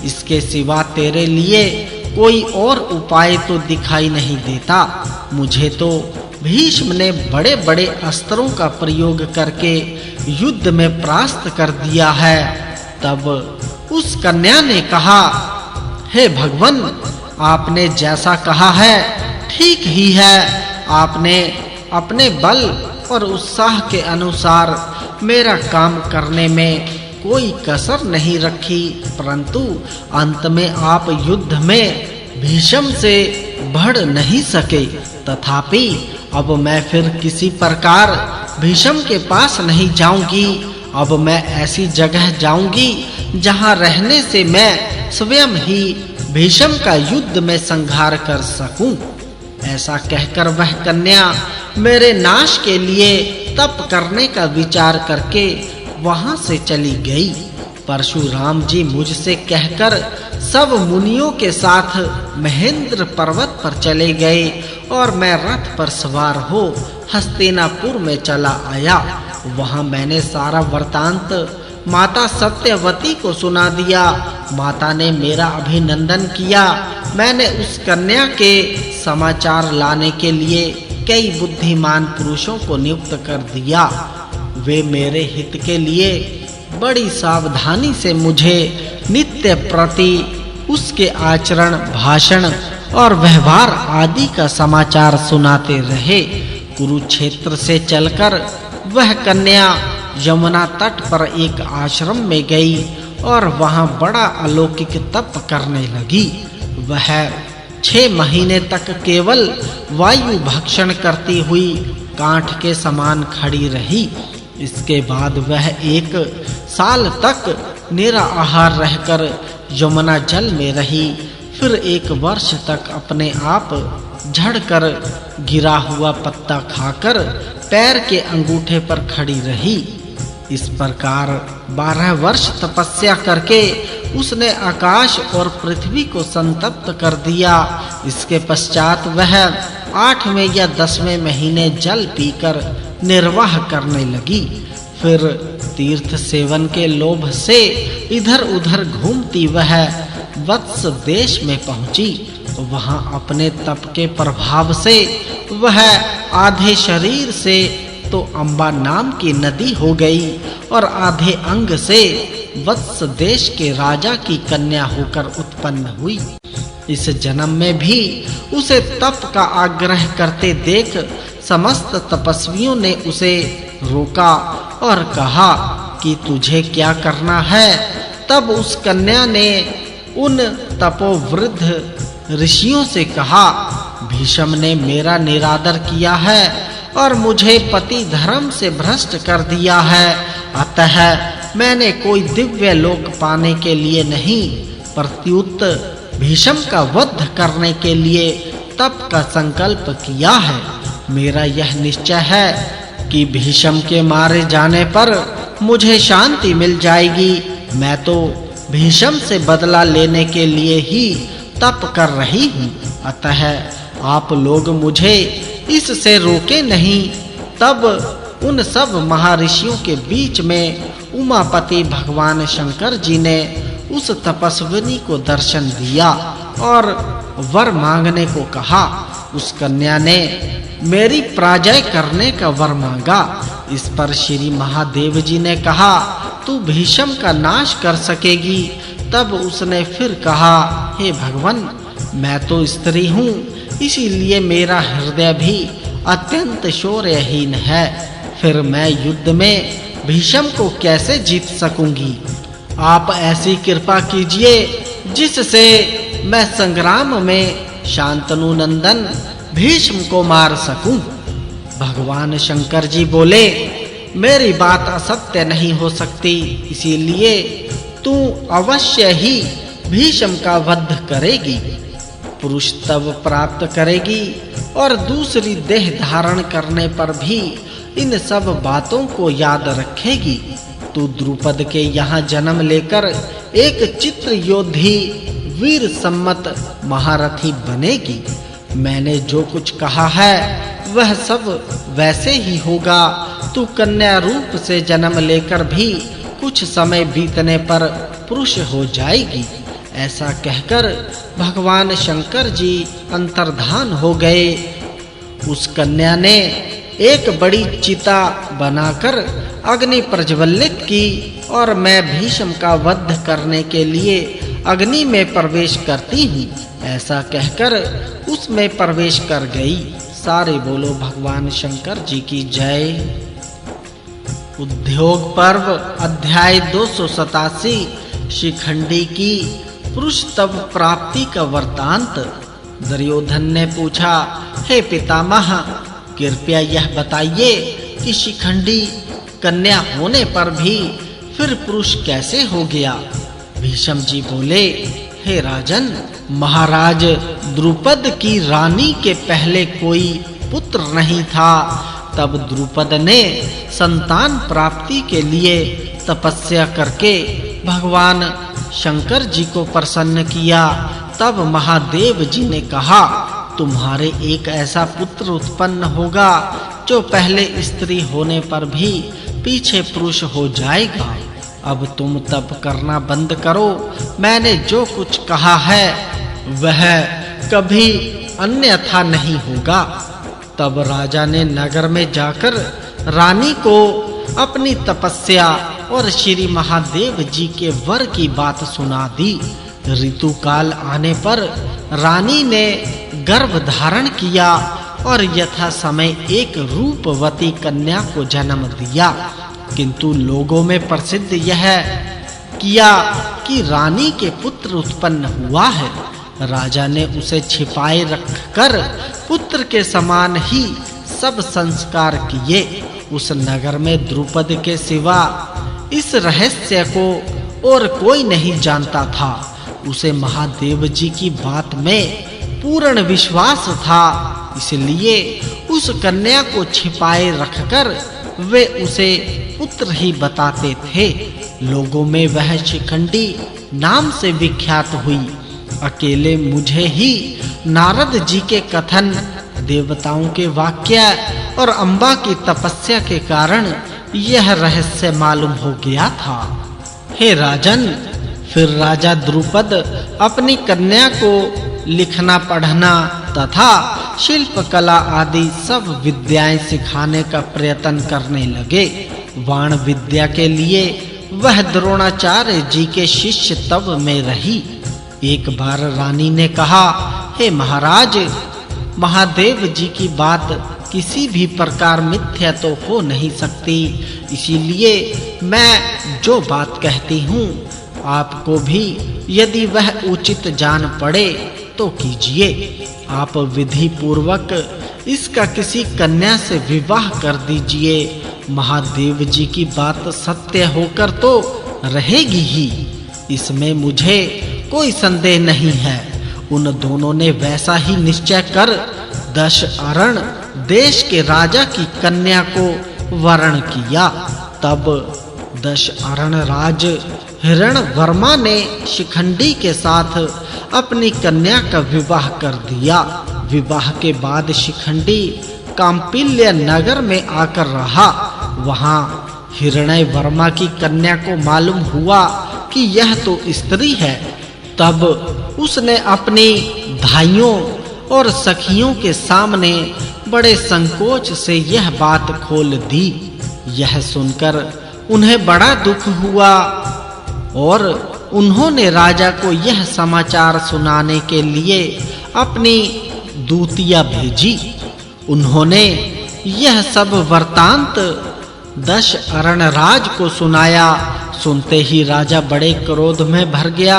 Speaker 2: इसके सिवा तेरे लिए कोई और उपाय तो दिखाई नहीं देता। मुझे तो भीष्म ने बड़े-बड़े अस्त्रों का प्रयोग करके युद्ध में परास्त कर दिया है। तब उस कन्या ने कहा, हे भगवन, आपने जैसा कहा है ठीक ही है। आपने अपने बल और उत्साह के अनुसार मेरा काम करने में कोई कसर नहीं रखी, परंतु अंत में आप युद्ध में भीष्म से बढ़ नहीं सके। तथापि अब मैं फिर किसी प्रकार भीष्म के पास नहीं जाऊंगी। अब मैं ऐसी जगह जाऊंगी जहां रहने से मैं स्वयं ही भीष्म का युद्ध में संहार कर सकूं। ऐसा कहकर वह कन्या मेरे नाश के लिए तप करने का विचार करके वहां से चली गई। परशुराम जी मुझसे कहकर सब मुनियों के साथ महेंद्र पर्वत पर चले गए और मैं रथ पर सवार हो हस्तिनापुर में चला आया। वहां मैंने सारा वृतांत माता सत्यवती को सुना दिया। माता ने मेरा अभिनंदन किया। मैंने उस कन्या के समाचार लाने के लिए कई बुद्धिमान पुरुषों को नियुक्त कर दिया। वे मेरे हित के लिए बड़ी सावधानी से मुझे नित्य प्रति उसके आचरण, भाषण और व्यवहार आदि का समाचार सुनाते रहे। कुरुक्षेत्र से चलकर वह कन्या यमुना तट पर एक आश्रम में गई और वहां बड़ा अलौकिक तप करने लगी। वह 6 महीने तक केवल वायु भक्षण करती हुई कांठ के समान खड़ी रही। इसके बाद वह 1 साल तक निराहार रहकर यमुना जल में रही। फिर 1 वर्ष तक अपने आप झड़कर गिरा हुआ पत्ता खाकर पैर के अंगूठे पर खड़ी रही। इस प्रकार 12 वर्ष तपस्या करके उसने आकाश और पृथ्वी को संतप्त कर दिया। इसके पश्चात वह 8वें या 10वें महीने जल पीकर निर्वाह करने लगी। फिर तीर्थ सेवन के लोभ से इधर-उधर घूमती वह वत्स देश में पहुंची। वहां अपने तप के प्रभाव से वह आधे शरीर से तो अम्बा नाम की नदी हो गई और आधे अंग से वत्स देश के राजा की कन्या होकर उत्पन्न हुई। इस जन्म में भी उसे तप का आग्रह करते देख समस्त तपस्वियों ने उसे रोका और कहा कि तुझे क्या करना है। तब उस कन्या ने उन तपोवृद्ध ऋषियों से कहा, भीष्म ने मेरा निरादर किया है और मुझे पति धर्म से भ्रष्ट कर दिया है। अतः मैंने कोई दिव्य लोक पाने के लिए नहीं, प्रत्युत भीष्म का वध करने के लिए तप का संकल्प किया है। मेरा यह निश्चय है कि भीष्म के मारे जाने पर मुझे शांति मिल जाएगी। मैं तो भीष्म से बदला लेने के लिए ही तप कर रही हूँ। अतः आप लोग मुझे इससे रोके नहीं। तब उन सब महर्षियों के बीच में उमापति भगवान शंकर जी ने उस तपस्विनी को दर्शन दिया और वर मांगने को कहा। उस कन्या ने मेरी पराजय करने का वर मांगा। इस पर श्री महादेव जी ने कहा, तू भीष्म का नाश कर सकेगी। तब उसने फिर कहा, हे भगवान, मैं तो स्त्री हूँ, इसीलिए मेरा हृदय भी अत्यंत शौर्यहीन है। फिर मैं युद्ध में भीष्म को कैसे जीत सकूंगी? आप ऐसी कृपा कीजिए जिससे मैं संग्राम में शांतनु नंदन भीष्म को मार सकूं। भगवान शंकर जी बोले, मेरी बात असत्य नहीं हो सकती, इसीलिए तू अवश्य ही भीष्म का वध करेगी, पुरुष तब प्राप्त करेगी और दूसरी देह धारण करने पर भी इन सब बातों को याद रखेगी। तू द्रुपद के यहाँ जन्म लेकर एक चित्र योधी वीर सम्मत महारथी बनेगी। मैंने जो कुछ कहा है वह सब वैसे ही होगा। तू कन्या रूप से जन्म लेकर भी कुछ समय बीतने पर पुरुष हो जाएगी। ऐसा कहकर भगवान शंकर जी अंतर्धान हो गए। उस कन्या ने एक बड़ी चिता बनाकर अग्नि प्रज्वलित की और मैं भीष्म का वध करने के लिए अग्नि में प्रवेश करती हूँ, ऐसा कहकर उसमें प्रवेश कर गई। सारे बोलो भगवान शंकर जी की जय। उद्योग पर्व अध्याय 287 शिखंडी की पुरुष तब प्राप्ति का वृत्तांत। दुर्योधन ने पूछा, हे पितामह, कृपया यह बताइए कि शिखंडी कन्या होने पर भी फिर पुरुष कैसे हो गया? भीष्म जी बोले, हे राजन, महाराज द्रुपद की रानी के पहले कोई पुत्र नहीं था। तब द्रुपद ने संतान प्राप्ति के लिए तपस्या करके भगवान शंकर जी को प्रसन्न किया। तब महादेव जी ने कहा, तुम्हारे एक ऐसा पुत्र उत्पन्न होगा जो पहले स्त्री होने पर भी पीछे पुरुष हो जाएगा। अब तुम तप करना बंद करो। मैंने जो कुछ कहा है वह कभी अन्यथा नहीं होगा। तब राजा ने नगर में जाकर रानी को अपनी तपस्या और श्री महादेव जी के वर की बात सुना दी। ऋतु काल आने पर रानी ने गर्भ धारण किया और यथा समय एक रूपवती कन्या को जन्म दिया। किंतु लोगों में प्रसिद्ध यह किया कि रानी के पुत्र उत्पन्न हुआ है। राजा ने उसे छिपाए रखकर पुत्र के समान ही सब संस्कार किए। उस नगर में द्रुपद के सिवा इस रहस्य को और कोई नहीं जानता था। उसे महादेव जी की बात में पूर्ण विश्वास था, इसलिए उस कन्या को छिपाए रखकर वे उसे पुत्र ही बताते थे। लोगों में वह शिखंडी नाम से विख्यात हुई। अकेले मुझे ही नारद जी के कथन, देवताओं के वाक्य और अम्बा की तपस्या के कारण यह रहस्य मालूम हो गया था। हे राजन, फिर राजा द्रुपद अपनी कन्या को लिखना पढ़ना तथा शिल्प कला आदि सब विद्याएं सिखाने का प्रयत्न करने लगे। वाण विद्या के लिए वह द्रोणाचार्य जी के शिष्य तब में रही। एक बार रानी ने कहा, हे महाराज, महादेव जी की बात किसी भी प्रकार मिथ्या तो हो नहीं सकती, इसीलिए मैं जो बात कहती हूँ आपको भी यदि वह उचित जान पड़े तो कीजिए। आप विधि पूर्वक इसका किसी कन्या से विवाह कर दीजिए। महादेव जी की बात सत्य होकर तो रहेगी ही, इसमें मुझे कोई संदेह नहीं है। उन दोनों ने वैसा ही निश्चय कर दशअरण देश के राजा की कन्या को वरण किया। तब दशअरण राज हिरण्यवर्मा ने शिखंडी के साथ अपनी कन्या का विवाह कर दिया। विवाह के बाद शिखंडी कांपिल्य नगर में आकर रहा। वहां हिरण्यवर्मा की कन्या को मालूम हुआ कि यह तो स्त्री है। तब उसने अपनी भाइयों और सखियों के सामने बड़े संकोच से यह बात खोल दी। यह सुनकर उन्हें बड़ा दुख हुआ और उन्होंने राजा को यह समाचार सुनाने के लिए अपनी दूतियां भेजी। उन्होंने यह सब वृत्तांत दशअरणराज को सुनाया। सुनते ही राजा बड़े क्रोध में भर गया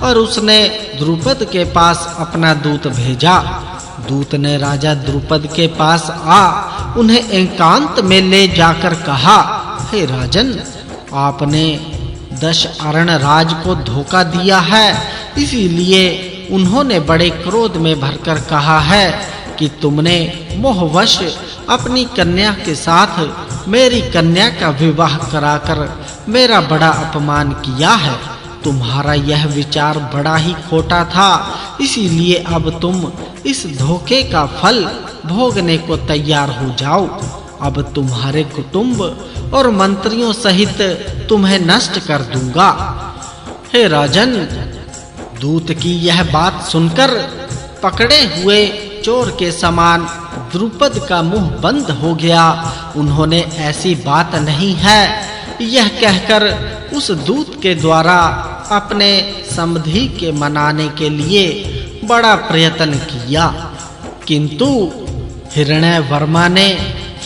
Speaker 2: और उसने द्रुपद के पास अपना दूत भेजा। दूत ने राजा द्रुपद के पास आ उन्हें एकांत में ले जाकर कहा, हे राजन, आपने दशअरणराज को धोखा दिया है, इसीलिए उन्होंने बड़े क्रोध में भरकर कहा है कि तुमने मोहवश अपनी कन्या के साथ मेरी कन्या का विवाह कराकर मेरा बड़ा अपमान किया है। तुम्हारा यह विचार बड़ा ही खोटा था, इसीलिए अब तुम इस धोखे का फल भोगने को तैयार हो जाओ। अब तुम्हारे कुटुंब और मंत्रियों सहित तुम्हें नष्ट कर दूंगा। हे राजन, दूत की यह बात सुनकर पकड़े हुए चोर के समान द्रुपद का मुंह बंद हो गया। उन्होंने ऐसी बात नहीं है यह कहकर उस दूत के द्वारा अपने समधि के मनाने के लिए बड़ा प्रयत्न किया, किंतु हिरण्यवर्मा ने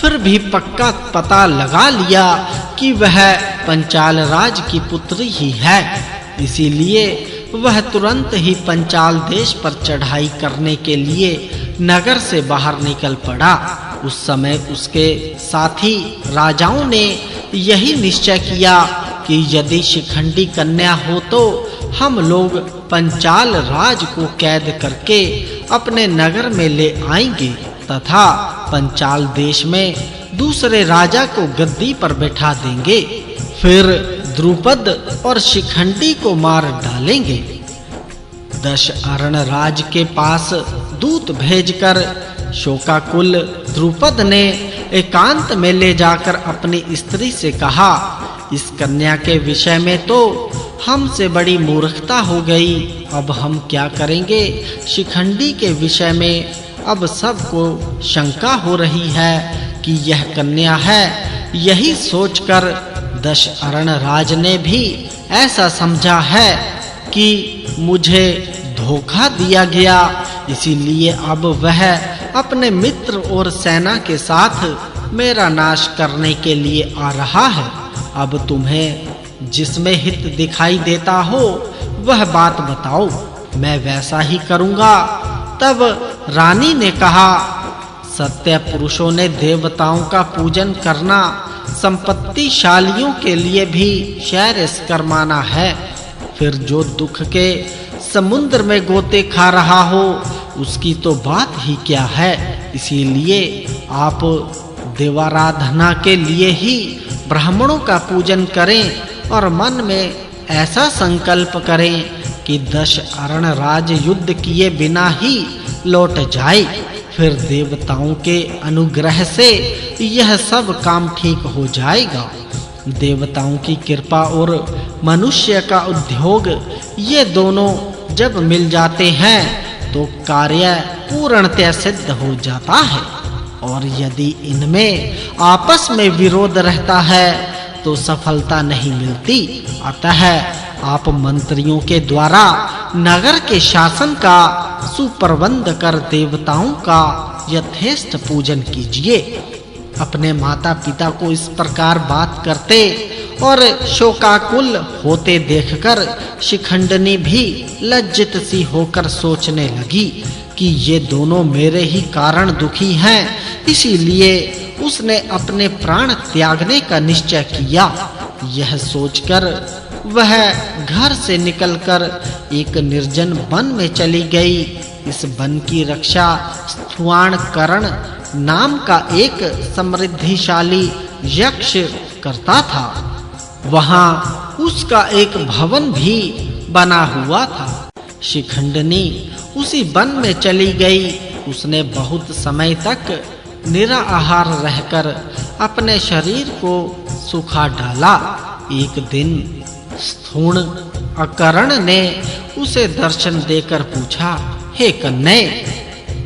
Speaker 2: फिर भी पक्का पता लगा लिया कि वह पंचाल राज की पुत्री ही है। इसीलिए वह तुरंत ही पंचाल देश पर चढ़ाई करने के लिए नगर से बाहर निकल पड़ा। उस समय उसके साथी राजाओं ने यही निश्चय किया कि यदि शिखंडी कन्या हो तो हम लोग पंचाल राज को कैद करके अपने नगर में ले आएंगे तथा पंचाल देश में दूसरे राजा को गद्दी पर बैठा देंगे। फिर द्रुपद और शिखंडी को मार डालेंगे। दशअरणराज के पास दूत भेजकर शोकाकुल द्रुपद ने एकांत में ले जाकर अपनी स्त्री से कहा, इस कन्या के विषय में तो हमसे बड़ी मूर्खता हो गई। अब हम क्या करेंगे? शिखंडी के विषय में अब सबको शंका हो रही है कि यह कन्या है। यही सोचकर दशअरणराज ने भी ऐसा समझा है कि मुझे धोखा दिया गया, इसीलिए अब वह अपने मित्र और सेना के साथ मेरा नाश करने के लिए आ रहा है। अब तुम्हें जिसमें हित दिखाई देता हो वह बात बताओ, मैं वैसा ही करूंगा। तब रानी ने कहा, सत्य पुरुषों ने देवताओं का पूजन करना संपत्तिशालियों के लिए भी श्रेयस्कर माना है। फिर जो दुख के समुद्र में गोते खा रहा हो उसकी तो बात ही क्या है। इसीलिए आप देवाराधना के लिए ही ब्राह्मणों का पूजन करें और मन में ऐसा संकल्प करें कि दशअरणराज युद्ध किए बिना ही लौट जाए। फिर देवताओं के अनुग्रह से यह सब काम ठीक हो जाएगा। देवताओं की कृपा और मनुष्य का उद्योग ये दोनों जब मिल जाते हैं तो कार्य पूर्णतः सिद्ध हो जाता है। और यदि इनमें आपस में विरोध रहता है तो सफलता नहीं मिलती। अतः आप मंत्रियों के द्वारा नगर के शासन का सुप्रबंध कर देवताओं का यथेष्ट पूजन कीजिए। अपने माता-पिता को इस प्रकार बात करते और शोकाकुल होते देखकर शिखंडनी भी लज्जित सी होकर सोचने लगी कि ये दोनों मेरे ही कारण दुखी हैं। इसीलिए उसने अपने प्राण त्यागने का निश्चय किया। यह सोचकर वह घर से निकलकर एक निर्जन वन में चली गई। इस वन की रक्षा स्थूवाणकरण नाम का एक समृद्धिशाली यक्ष करता था। वहां उसका एक भवन भी बना हुआ था। शिखंडनी उसी वन में चली गई। उसने बहुत समय तक निराहार रहकर अपने शरीर को सुखा डाला। एक दिन स्थूण अकर्ण ने उसे दर्शन देकर पूछा, हे कन्ये,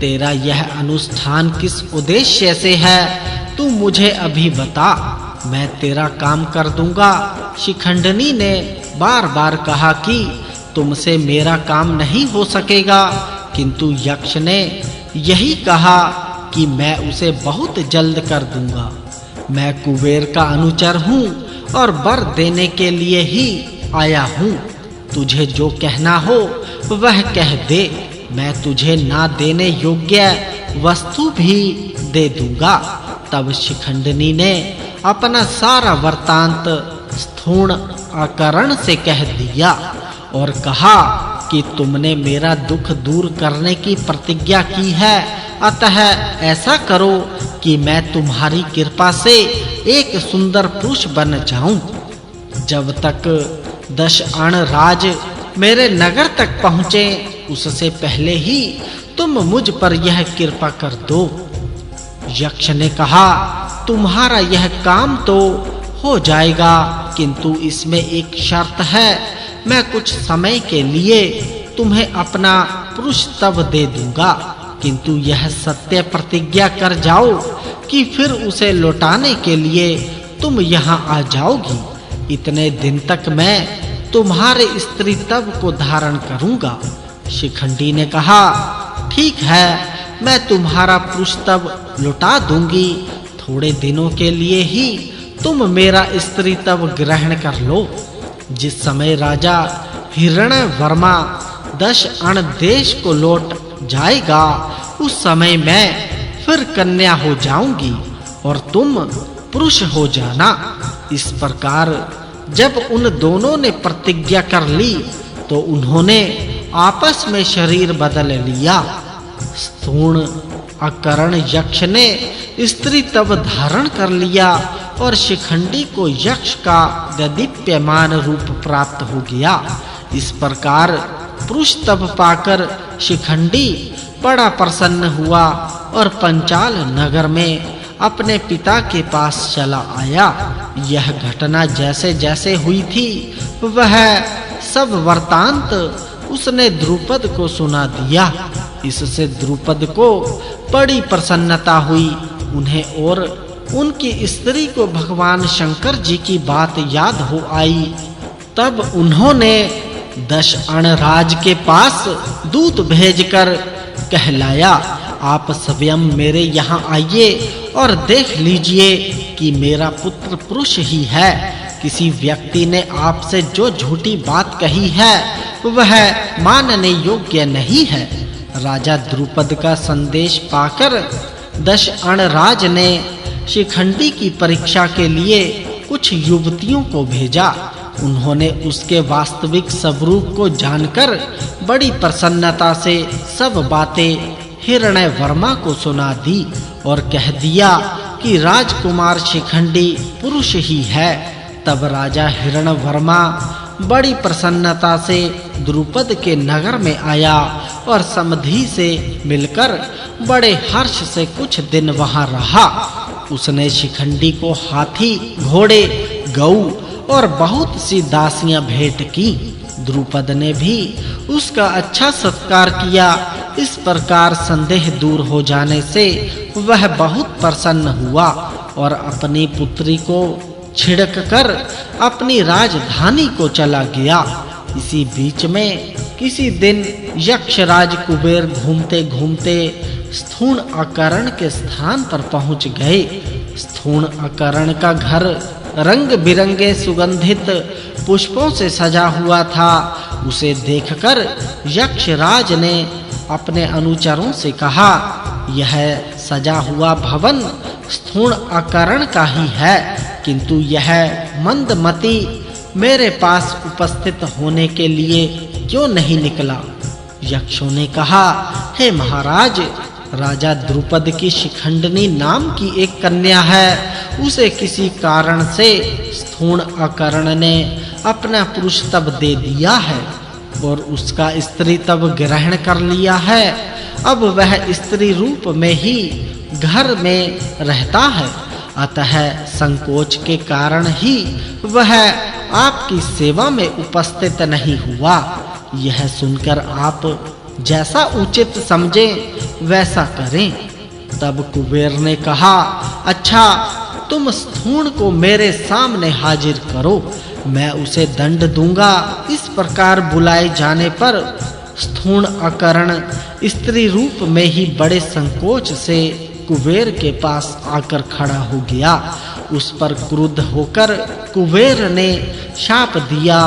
Speaker 2: तेरा यह अनुष्ठान किस उद्देश्य से है? तू मुझे अभी बता, मैं तेरा काम कर दूंगा। शिखंडिनी ने बार-बार कहा कि तुमसे मेरा काम नहीं हो सकेगा, किंतु यक्ष ने यही कहा कि मैं उसे बहुत जल्द कर दूंगा। मैं कुबेर का अनुचर हूँ और वर देने के लिए ही आया हूँ। तुझे जो कहना हो वह कह दे, मैं तुझे ना देने योग्य वस्तु भी दे दूंगा। तब शिखंडिनी ने अपना सारा वृत्तांत स्थूण अकर्ण से कह दिया और कहा कि तुमने मेरा दुख दूर करने की प्रतिज्ञा की है, अतः ऐसा करो कि मैं तुम्हारी कृपा से एक सुंदर पुरुष बन जाऊं। जब तक दशअण राज मेरे नगर तक पहुँचे, उससे पहले ही तुम मुझ पर यह कृपा कर दो। यक्ष ने कहा, तुम्हारा यह काम तो हो जाएगा, किंतु इसमें एक शर्त है। मैं कुछ समय के लिए तुम्हें अपना पुरुष तब दे दूंगा, किंतु यह सत्य प्रतिज्ञा कर जाओ कि फिर उसे लौटाने के लिए तुम यहाँ आ जाओगी। इतने दिन तक मैं तुम्हारे स्त्री तब को धारण करूंगा। शिखंडी ने कहा, ठीक है, मैं तुम्हारा पुरुष तब लौटा दूंगी। थोड़े दिनों के लिए ही तुम मेरा स्त्री तब ग्रहण कर लो। जिस समय राजा हिरण्यवर्मा दशअण देश को लौट जाएगा, उस समय मैं फिर कन्या हो जाऊंगी और तुम पुरुष हो जाना। इस प्रकार जब उन दोनों ने प्रतिज्ञा कर ली तो उन्होंने आपस में शरीर बदल लिया। स्थूण अकर्ण यक्ष ने स्त्री तब धारण कर लिया और शिखंडी को यक्ष का ददीप्यमान रूप प्राप्त हो गया। इस प्रकार पुरुष तब पाकर शिखंडी बड़ा प्रसन्न हुआ और पंचाल नगर में अपने पिता के पास चला आया। यह घटना जैसे-जैसे हुई थी, वह सब वृत्तांत उसने द्रुपद को सुना दिया। इससे द्रुपद को बड़ी प्रसन्नता हुई। उन्हें और उनकी स्त्री को भगवान शंकर जी की बात याद हो आई। तब उन्होंने दशअण राज के पास दूत भेजकर कहलाया, आप स्वयं मेरे यहाँ आइए और देख लीजिए कि मेरा पुत्र पुरुष ही है। किसी व्यक्ति ने आपसे जो झूठी बात कही है वह मानने योग्य नहीं है। राजा द्रुपद का संदेश पाकर दशअण राज ने शिखंडी की परीक्षा के लिए कुछ युवतियों को भेजा। उन्होंने उसके वास्तविक स्वरूप को जानकर बड़ी प्रसन्नता से सब बातें हिरण्यवर्मा को सुना दी और कह दिया कि राजकुमार शिखंडी पुरुष ही है। तब राजा हिरण्यवर्मा बड़ी प्रसन्नता से द्रुपद के नगर में आया और समधि से मिलकर बड़े हर्ष से कुछ दिन वहां रहा। उसने शिखंडी को हाथी, घोड़े, गऊ और बहुत सी दासियां भेंट की। द्रुपद ने भी उसका अच्छा सत्कार किया। इस प्रकार संदेह दूर हो जाने से वह बहुत प्रसन्न हुआ और अपनी पुत्री को छिड़क कर अपनी राजधानी को चला गया। इसी बीच में किसी दिन यक्षराज कुबेर घूमते-घूमते स्थूण अकर्ण के स्थान पर पहुंच गए। स्थूण अकर्ण का घर रंग-बिरंगे सुगंधित पुष्पों से सजा हुआ था। उसे देखकर यक्षराज ने अपने अनुचरों से कहा, यह सजा हुआ भवन स्थूण अकर्ण का ही है, किंतु यह मंदमती मेरे पास उपस्थित होने के लिए क्यों नहीं निकला? यक्षों ने कहा, हे महाराज, राजा द्रुपद की शिखंडिनी नाम की एक कन्या है। उसे किसी कारण से स्थूण अकर्ण ने अपना पुरुष तब दे दिया है और उसका स्त्री तब ग्रहण कर लिया है। अब वह स्त्री रूप में ही घर में रहता है, अतः संकोच के कारण ही वह आपकी सेवा में उपस्थित नहीं हुआ। यह सुनकर आप जैसा उचित समझें वैसा करें। तब कुबेर ने कहा, अच्छा, तुम स्थूण को मेरे सामने हाजिर करो, मैं उसे दंड दूंगा। इस प्रकार बुलाए जाने पर स्थूण अकर्ण स्त्री रूप में ही बड़े संकोच से कुबेर के पास आकर खड़ा हो गया। उस पर क्रुद्ध होकर कुबेर ने शाप दिया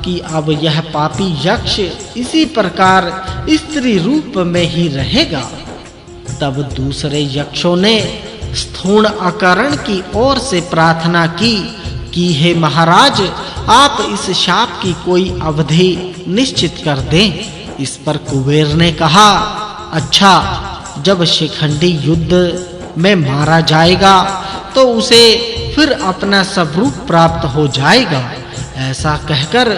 Speaker 2: कि अब यह पापी यक्ष इसी प्रकार स्त्री रूप में ही रहेगा। तब दूसरे यक्षों ने स्थूण अकर्ण की ओर से प्रार्थना की हे महाराज, आप इस शाप की कोई अवधि निश्चित कर दें। इस पर कुबेर ने कहा, अच्छा, जब शिखंडी युद्ध में मारा जाएगा तो उसे फिर अपना स्वरूप प्राप्त हो जाएगा। ऐसा कहकर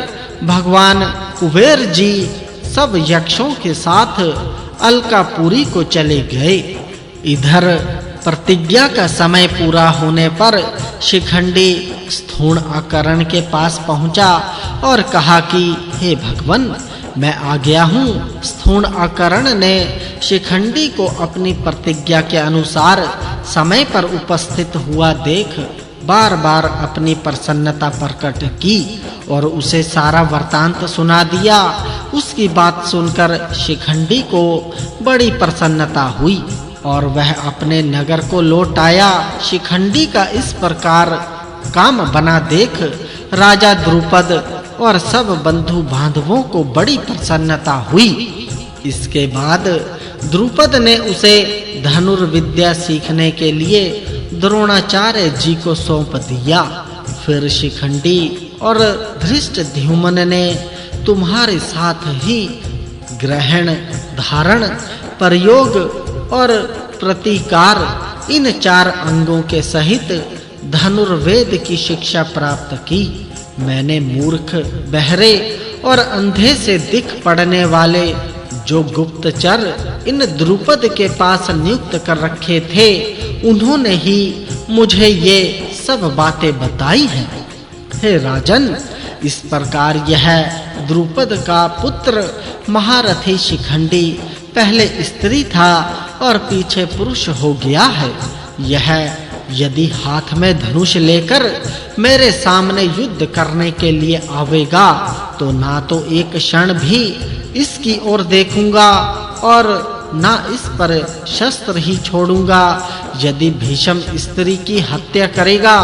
Speaker 2: भगवान कुबेर जी सब यक्षों के साथ अलकापुरी को चले गए। इधर प्रतिज्ञा का समय पूरा होने पर शिखंडी स्थूण अकर्ण के पास पहुंचा और कहा कि हे भगवान, मैं आ गया हूँ। स्थूण अकर्ण ने शिखंडी को अपनी प्रतिज्ञा के अनुसार समय पर उपस्थित हुआ देख बार-बार अपनी प्रसन्नता प्रकट की और उसे सारा वृत्तांत सुना दिया। उसकी बात सुनकर शिखंडी को बड़ी प्रसन्नता हुई और वह अपने नगर को लौट आया। शिखंडी का इस प्रकार काम बना देख राजा द्रुपद और सब बंधु बांधवों को बड़ी प्रसन्नता हुई। इसके बाद द्रुपद ने उसे धनुर्विद्या सीखने के लिए द्रोणाचार्य जी को सौंप दिया। फिर शिखंडी और धृष्टद्युम्न ने तुम्हारे साथ ही ग्रहण, धारण, प्रयोग और प्रतिकार इन 4 अंगों के सहित धनुर्वेद की शिक्षा प्राप्त की। मैंने मूर्ख, बहरे और अंधे से दिख पड़ने वाले जो गुप्तचर इन द्रुपद के पास नियुक्त कर रखे थे, उन्होंने ही मुझे ये सब बातें बताई हैं। हे राजन, इस प्रकार यह द्रुपद का पुत्र महारथी शिखंडी पहले स्त्री था और पीछे पुरुष हो गया है। यह यदि हाथ में धनुष लेकर मेरे सामने युद्ध करने के लिए आवेगा तो ना तो एक क्षण भी इसकी ओर देखूंगा और ना इस पर शस्त्र ही छोड़ूंगा। यदि भीष्म स्त्री की हत्या करेगा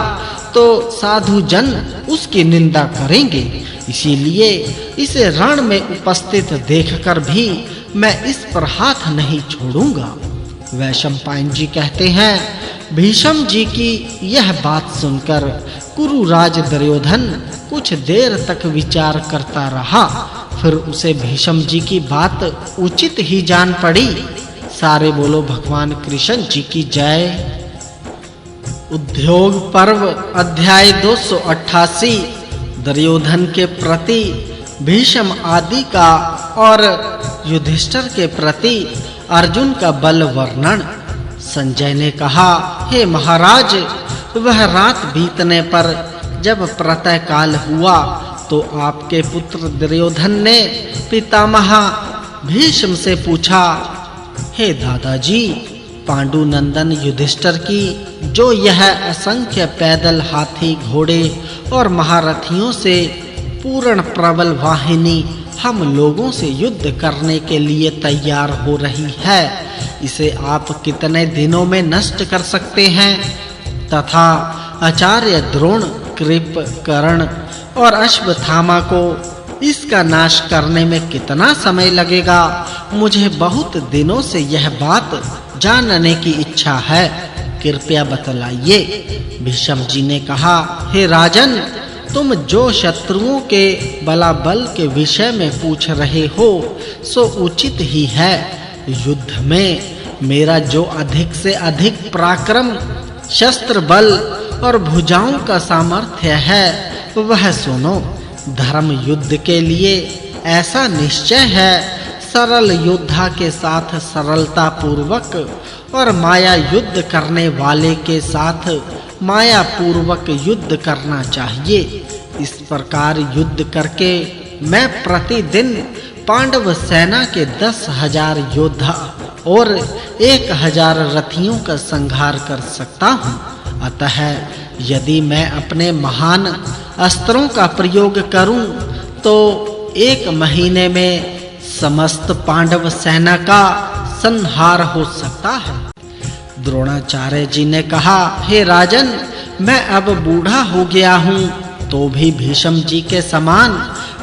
Speaker 2: तो साधु जन उसकी निंदा करेंगे। इसीलिए इसे रण में उपस्थित देखकर भी मैं इस पर हाथ नहीं छोड़ूंगा। वैशंपायन जी कहते हैं, भीष्म जी की यह बात सुनकर कुरुराज दुर्योधन कुछ देर तक विचार करता रहा। फिर उसे भीष्म जी की बात उचित ही जान पड़ी। सारे बोलो भगवान कृष्ण जी की जय। उद्योग पर्व अध्याय 288 दुर्योधन के प्रति भीष्म आदि का और युधिष्ठिर के प्रति अर्जुन का बल वर्णन। संजय ने कहा, हे महाराज, वह रात बीतने पर जब प्रातः काल हुआ तो आपके पुत्र दुर्योधन ने पितामह भीष्म से पूछा, हे दादाजी, पांडु नंदन युधिष्ठिर की जो यह असंख्य पैदल हाथी, घोड़े और महारथियों से पूर्ण प्रबल वाहिनी हम लोगों से युद्ध करने के लिए तैयार हो रही है, इसे आप कितने दिनों में नष्ट कर सकते हैं? तथा आचार्य द्रोण, कृप, कर्ण और अश्वत्थामा को इसका नाश करने में कितना समय लगेगा? मुझे बहुत दिनों से यह बात जानने की इच्छा है, कृपया बतलाइए। भीष्म जी ने कहा, हे राजन, तुम जो शत्रुओं के बलाबल के विषय में पूछ रहे हो सो उचित ही है। युद्ध में मेरा जो अधिक से अधिक पराक्रम, शस्त्र बल और भुजाओं का सामर्थ्य है वह सुनो। धर्म युद्ध के लिए ऐसा निश्चय है, सरल योद्धा के साथ सरलता पूर्वक और माया युद्ध करने वाले के साथ माया पूर्वक युद्ध करना चाहिए। इस प्रकार युद्ध करके मैं प्रतिदिन पांडव सेना के 10,000 योद्धा और 1,000 रथियों का संहार कर सकता हूँ। अतः यदि मैं अपने महान अस्त्रों का प्रयोग करूं तो 1 महीने में समस्त पांडव सेना का संहार हो सकता है। द्रोणाचार्य जी ने कहा, हे राजन, मैं अब बूढ़ा हो गया हूँ तो भी भीष्म जी के समान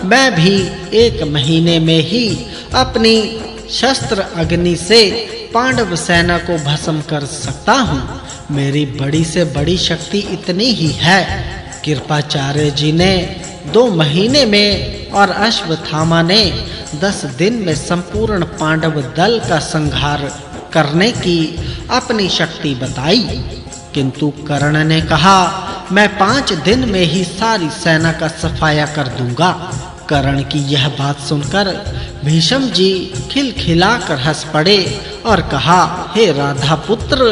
Speaker 2: मैं भी 1 महीने में ही अपनी शस्त्र अग्नि से पांडव सेना को भस्म कर सकता हूँ। मेरी बड़ी से बड़ी शक्ति इतनी ही है। कृपाचार्य जी ने 2 महीने में और अश्वत्थामा ने 10 दिन में संपूर्ण पांडव दल का संहार करने की अपनी शक्ति बताई, किंतु कर्ण ने कहा, मैं 5 दिन में ही सारी सेना का सफाया कर दूंगा। कर्ण की यह बात सुनकर भीष्म जी खिलखिलाकर हंस पड़े और कहा, हे राधा पुत्र,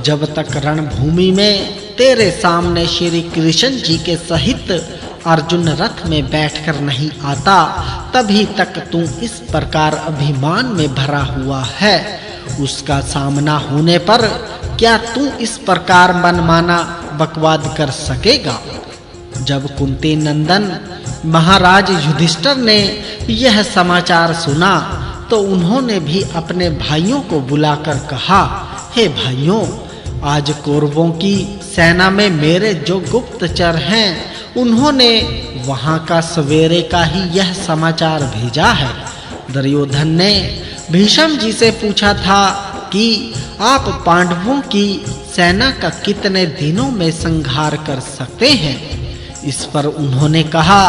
Speaker 2: जब तक रणभूमि में तेरे सामने श्री कृष्ण जी के सहित अर्जुन रथ में बैठकर नहीं आता, तभी तक तू इस प्रकार अभिमान में भरा हुआ है। उसका सामना होने पर क्या तू इस प्रकार मनमाना बकवाद कर सकेगा? जब कुंती नंदन महाराज युधिष्ठिर ने यह समाचार सुना तो उन्होंने भी अपने भाइयों को बुलाकर कहा, हे भाइयों, आज कौरवों की सेना में मेरे जो गुप्तचर हैं उन्होंने वहां का सवेरे का ही यह समाचार भेजा है। दुर्योधन ने भीष्म जी से पूछा था कि आप पांडवों की सेना का कितने दिनों में संहार कर सकते हैं। इस पर उन्होंने कहा,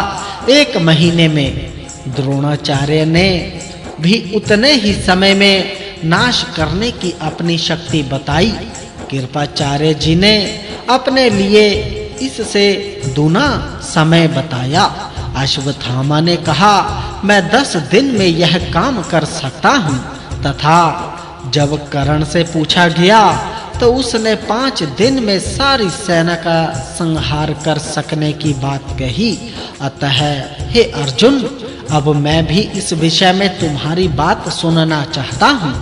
Speaker 2: 1 महीने में। द्रोणाचार्य ने भी उतने ही समय में नाश करने की अपनी शक्ति बताई। कृपाचार्य जी ने अपने लिए इससे दूना समय बताया। अश्वत्थामा ने कहा, मैं 10 दिन में यह काम कर सकता हूँ। तथा जब कर्ण से पूछा गया तो उसने 5 दिन में सारी सेना का संहार कर सकने की बात कही। अतः हे अर्जुन, अब मैं भी इस विषय में तुम्हारी बात सुनना चाहता हूँ।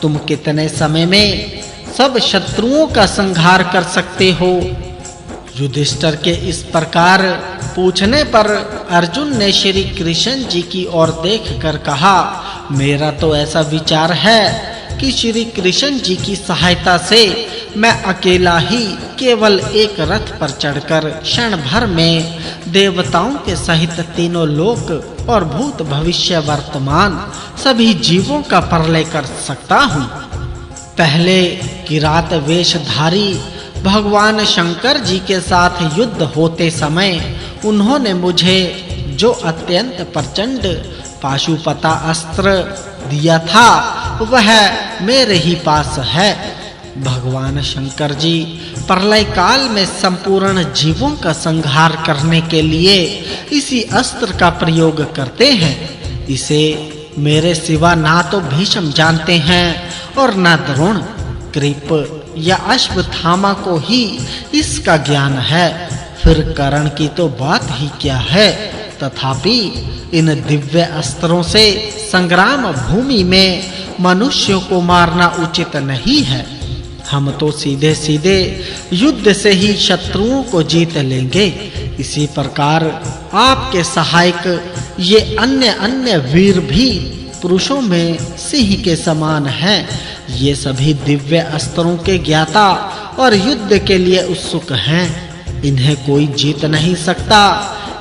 Speaker 2: तुम कितने समय में सब शत्रुओं का संहार कर सकते हो? युधिष्ठिर के इस प्रकार पूछने पर अर्जुन ने श्री कृष्ण जी की ओर देखकर कहा, मेरा तो ऐसा विचार है कि श्री कृष्ण जी की सहायता से मैं अकेला ही केवल एक रथ पर चढ़कर क्षण भर में देवताओं के सहित तीनों लोक और भूत भविष्य वर्तमान सभी जीवों का प्रलय कर सकता हूँ। पहले किरात वेशधारी भगवान शंकर जी के साथ युद्ध होते समय उन्होंने मुझे जो अत्यंत प्रचंड पाशुपता अस्त्र दिया था वह मेरे ही पास है। भगवान शंकर जी प्रलय काल में संपूर्ण जीवों का संहार करने के लिए इसी अस्त्र का प्रयोग करते हैं। इसे मेरे सिवा ना तो भीष्म जानते हैं और ना द्रोण, कृप या अश्वत्थामा को ही इसका ज्ञान है। फिर कर्ण की तो बात ही क्या है। तथापि इन दिव्य अस्त्रों से संग्राम भूमि में मनुष्यों को मारना उचित नहीं है। हम तो सीधे-सीधे युद्ध से ही शत्रुओं को जीत लेंगे। इसी प्रकार आपके सहायक ये अन्य वीर भी पुरुषों में सिंह के समान हैं। ये सभी दिव्य अस्त्रों के ज्ञाता और युद्ध के लिए उत्सुक हैं। इन्हें कोई जीत नहीं सकता।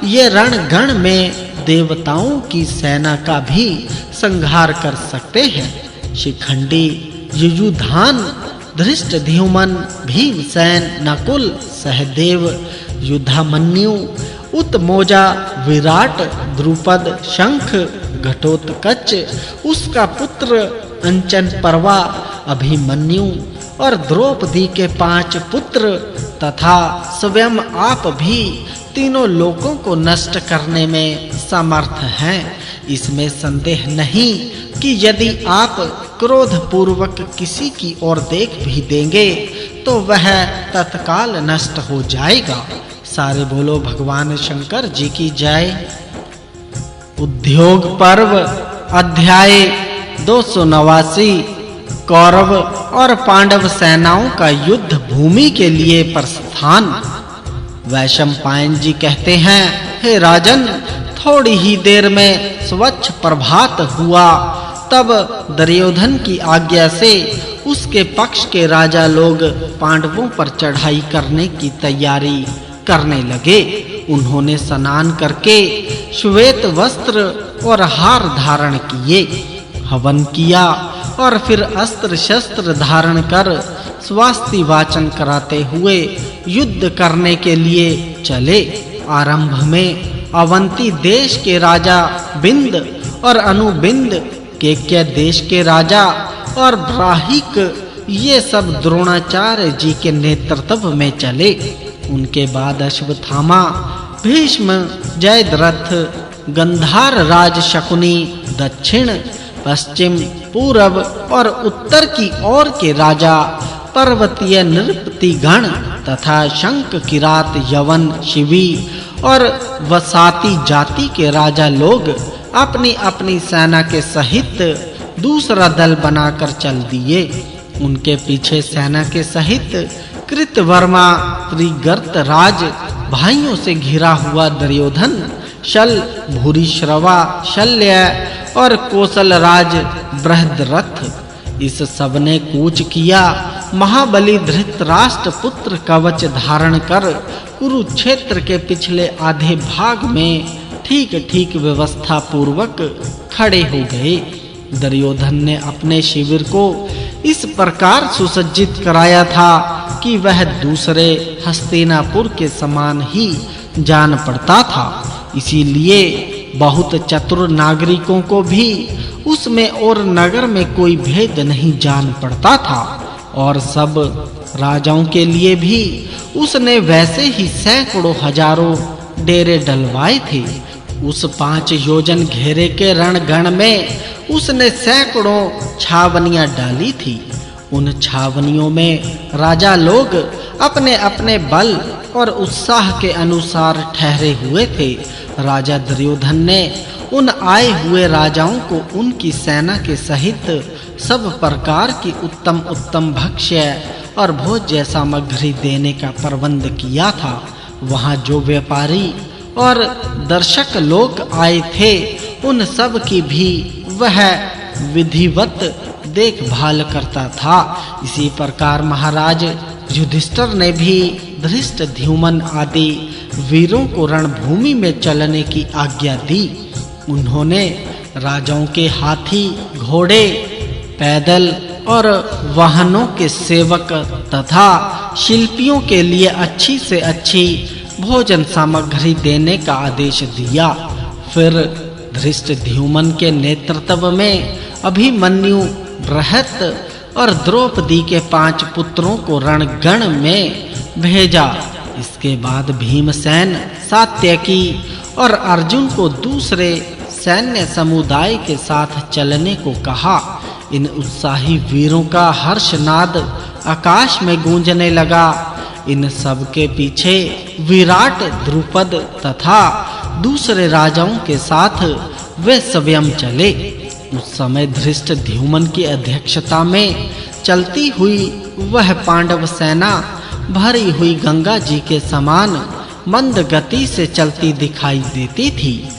Speaker 2: ये रणगण में देवताओं की सेना का भी संहार कर सकते हैं। शिखंडी, युयुधान, धृष्टद्युम्न, भीमसेन, नकुल, सहदेव, युधामन्यु, उत्मोजा, विराट, द्रुपद, शंख, घटोत्कच, उसका पुत्र अंचन पर्वा, अभिमन्यु और द्रौपदी के 5 पुत्र तथा स्वयं आप भी तीनों लोकों को नष्ट करने में समर्थ हैं। इसमें संदेह नहीं कि यदि आप क्रोध पूर्वक किसी की ओर देख भी देंगे तो वह तत्काल नष्ट हो जाएगा। सारे बोलो भगवान शंकर जी की जय। उद्योग पर्व अध्याय 289। कौरव और पांडव सेनाओं का युद्ध भूमि के लिए प्रस्थान। वैशंपायन जी कहते हैं, हे राजन, थोड़ी ही देर में स्वच्छ प्रभात हुआ। तब दुर्योधन की आज्ञा से उसके पक्ष के राजा लोग पांडवों पर चढ़ाई करने की तैयारी करने लगे। उन्होंने स्नान करके श्वेत वस्त्र और हार धारण किए, हवन किया और फिर अस्त्र शस्त्र धारण कर स्वास्ति वाचन कराते हुए युद्ध करने के लिए चले। आरंभ में अवंती देश के राजा बिंद और अनुबिंद, केक्य देश के राजा और ब्राहिक, ये सब द्रोणाचार्य जी के नेतृत्व में चले। उनके बाद अश्वत्थामा, भीष्म, जयद्रथ, गंधार राज शकुनी, दक्षिण, पश्चिम, पूर्व और उत्तर की ओर के राजा, पर्वतीय नृपति गण तथा शंख, किरात, यवन, शिवी और वसाती जाति के राजा लोग अपनी अपनी सेना के सहित दूसरा दल बनाकर चल दिए। उनके पीछे सेना के सहित कृतवर्मा, त्रिगर्त राज भाइयों से घिरा हुआ दुर्योधन, शल, भूरिश्रवा, शल्य और कौशल राज बृहद्रथ, इस सब ने कूच किया। महाबली धृतराष्ट्र पुत्र कवच धारण कर कुरुक्षेत्र के पिछले आधे भाग में ठीक-ठीक व्यवस्था पूर्वक खड़े हो गए। दुर्योधन ने अपने शिविर को इस प्रकार सुसज्जित कराया था कि वह दूसरे हस्तिनापुर के समान ही जान पड़ता था। इसीलिए बहुत चतुर नागरिकों को भी उसमें और नगर में कोई भेद नहीं जान पड़ता था। और सब राजाओं के लिए भी उसने वैसे ही सैकड़ों हजारों डेरे डलवाए थे। उस 5 योजन घेरे के रणगण में उसने सैकड़ों छावनियां डाली थी। उन छावनियों में राजा लोग अपने-अपने बल और उत्साह के अनुसार ठहरे हुए थे। राजा दुर्योधन ने उन आए हुए राजाओं को उनकी सेना के सहित सब प्रकार की उत्तम भक्ष्य और भोज्य सामग्री देने का प्रबंध किया था। वहां जो व्यापारी और दर्शक लोग आए थे, उन सब की भी वह विधिवत देखभाल करता था। इसी प्रकार महाराज युधिष्ठिर ने भी धृष्टद्युम्न आदि वीरों को रणभूमि में चलने की आज्ञा दी। उन्होंने राजाओं के हाथी, घोड़े, पैदल और वाहनों के सेवक तथा शिल्पियों के लिए अच्छी से अच्छी भोजन सामग्री देने का आदेश दिया। फिर धृष्टद्युम्न के नेतृत्व में अभिमन्यु, बृहत और द्रौपदी के 5 पुत्रों को रणगण में भेजा। इसके बाद भीमसेन, सात्यकी और अर्जुन को दूसरे सैन्य समुदाय के साथ चलने को कहा। इन उत्साही वीरों का हर्षनाद आकाश में गूंजने लगा। इन सब के पीछे विराट, द्रुपद तथा दूसरे राजाओं के साथ वे स्वयं चले। उस समय धृष्टद्युम्न की अध्यक्षता में चलती हुई वह पांडव सेना भरी हुई गंगा जी के समान मंद गति से चलती दिखाई देती थी।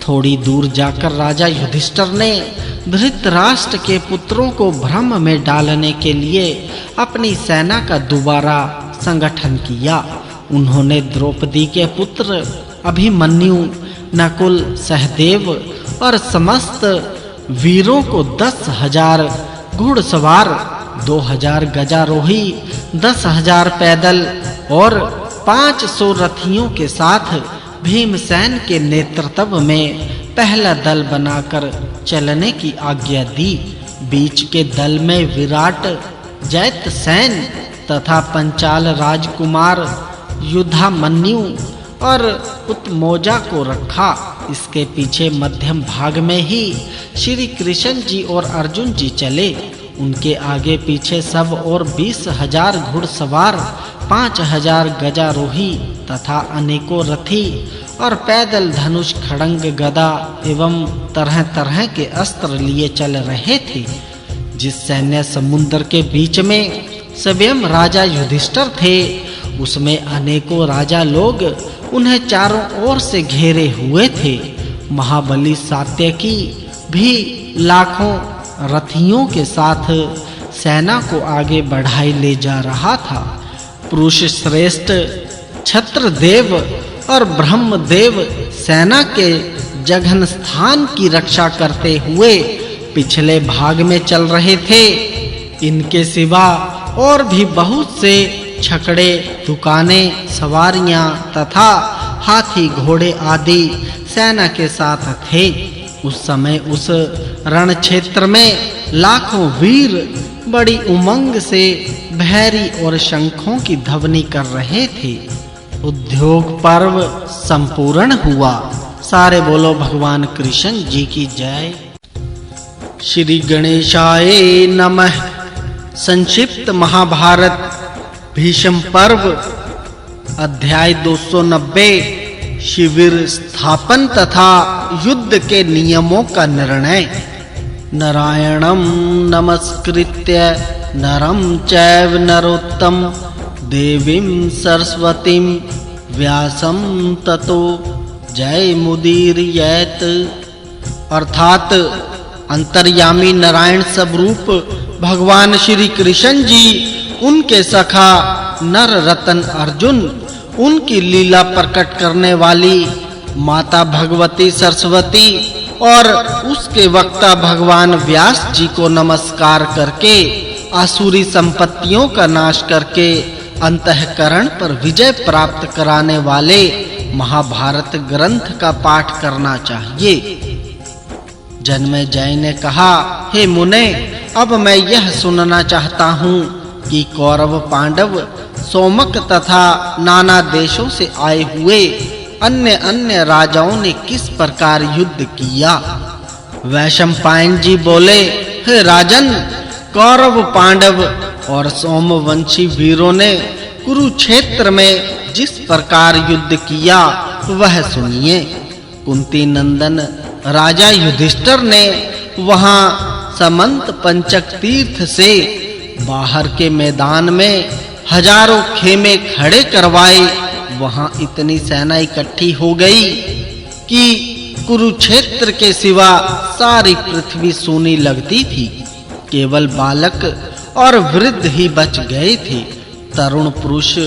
Speaker 2: थोड़ी दूर जाकर राजा युधिष्ठिर ने धृतराष्ट्र के पुत्रों को भ्रम में डालने के लिए अपनी सेना का दोबारा संगठन किया। उन्होंने द्रौपदी के पुत्र अभिमन्यु, नकुल, सहदेव और समस्त वीरों को 10,000 घुड़सवार, 2,000 गजारोही, 10,000 पैदल और 500 रथियों के साथ भीमसेन के नेतृत्व में पहला दल बनाकर चलने की आज्ञा दी। बीच के दल में विराट, जैतसेन तथा पंचाल राजकुमार युधामन्यु और उत्मोजा को रखा। इसके पीछे मध्यम भाग में ही श्री कृष्ण जी और अर्जुन जी चले। उनके आगे पीछे सब और 20,000 घुड़सवार 5000 गजारोही तथा अनेकों रथी और पैदल धनुष, खड़ंग, गदा एवं तरह-तरह के अस्त्र लिए चल रहे थे। जिस सैन्य समुद्र के बीच में स्वयं राजा युधिष्ठिर थे, उसमें अनेकों राजा लोग उन्हें चारों ओर से घेरे हुए थे। महाबली सात्यकी भी लाखों रथियों के साथ सेना को आगे बढ़ाए ले जा रहा था। पुरुष श्रेष्ठ छत्रदेव और ब्रह्मदेव सेना के जघन स्थान की रक्षा करते हुए पिछले भाग में चल रहे थे। इनके सिवा और भी बहुत से छकड़े, दुकानें, सवारियां तथा हाथी, घोड़े आदि सेना के साथ थे। उस समय उस रण क्षेत्र में लाखों वीर बड़ी उमंग से भैरी और शंखों की ध्वनि कर रहे थे। उद्योग पर्व संपूर्ण हुआ। सारे बोलो भगवान कृष्ण जी की जय। श्री गणेशाय नमः। संक्षिप्त महाभारत भीष्म पर्व अध्याय 290 शिविर स्थापन तथा युद्ध के नियमों का निर्णय। नारायणं नमस्कृत्य नरं चैव नरोत्तम देवीं सरस्वतीं व्यासं ततो जयमुदीरयेत्। अर्थात अंतर्यामी नारायण स्वरूप भगवान श्री कृष्ण जी, उनके सखा नर रतन अर्जुन, उनकी लीला प्रकट करने वाली माता भगवती सरस्वती और उसके वक्ता भगवान व्यास जी को नमस्कार करके आसुरी संपत्तियों का नाश करके अंतःकरण पर विजय प्राप्त कराने वाले महाभारत ग्रंथ का पाठ करना चाहिए। जन्मेजय ने कहा, हे मुने, अब मैं यह सुनना चाहता हूँ कि कौरव, पांडव, सोमक तथा नाना देशों से आए हुए अन्य राजाओं ने किस प्रकार युद्ध किया। वैशंपायन जी बोले, हे राजन, कौरव, पांडव और सोमवंशी वीरों ने कुरुक्षेत्र में जिस प्रकार युद्ध किया वह सुनिए। कुंती नंदन राजा युधिष्ठिर ने वहां समंत पंचक तीर्थ से बाहर के मैदान में हजारों खेमे खड़े करवाए। वहां इतनी सेना इकट्ठी हो गई कि कुरुक्षेत्र के सिवा सारी पृथ्वी सूनी लगती थी। केवल बालक और वृद्ध ही बच गए थे। तरुण पुरुष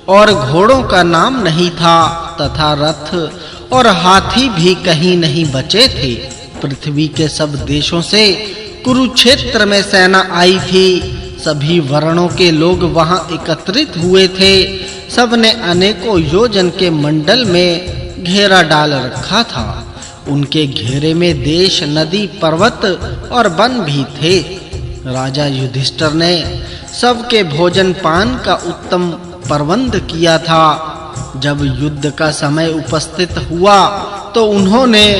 Speaker 2: और घोड़ों का नाम नहीं था तथा रथ और हाथी भी कहीं नहीं बचे थे। पृथ्वी के सब देशों से कुरुक्षेत्र में सेना आई थी। सभी वर्णों के लोग वहां एकत्रित हुए थे। सबने अनेकों योजन के मंडल में घेरा डाल रखा था। उनके घेरे में देश, नदी, पर्वत और वन भी थे। राजा युधिष्ठिर ने सबके भोजन पान का उत्तम प्रबंध किया था। जब युद्ध का समय उपस्थित हुआ तो उन्होंने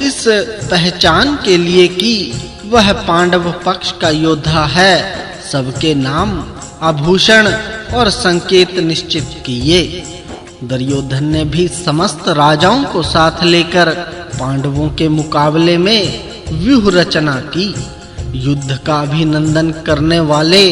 Speaker 2: इस पहचान के लिए कि वह पांडव पक्ष का योद्धा है, सबके नाम, आभूषण और संकेत निश्चित किए। दुर्योधन ने भी समस्त राजाओं को साथ लेकर पांडवों के मुकाबले में व्यूह रचना की। युद्ध का अभिनंदन करने वाले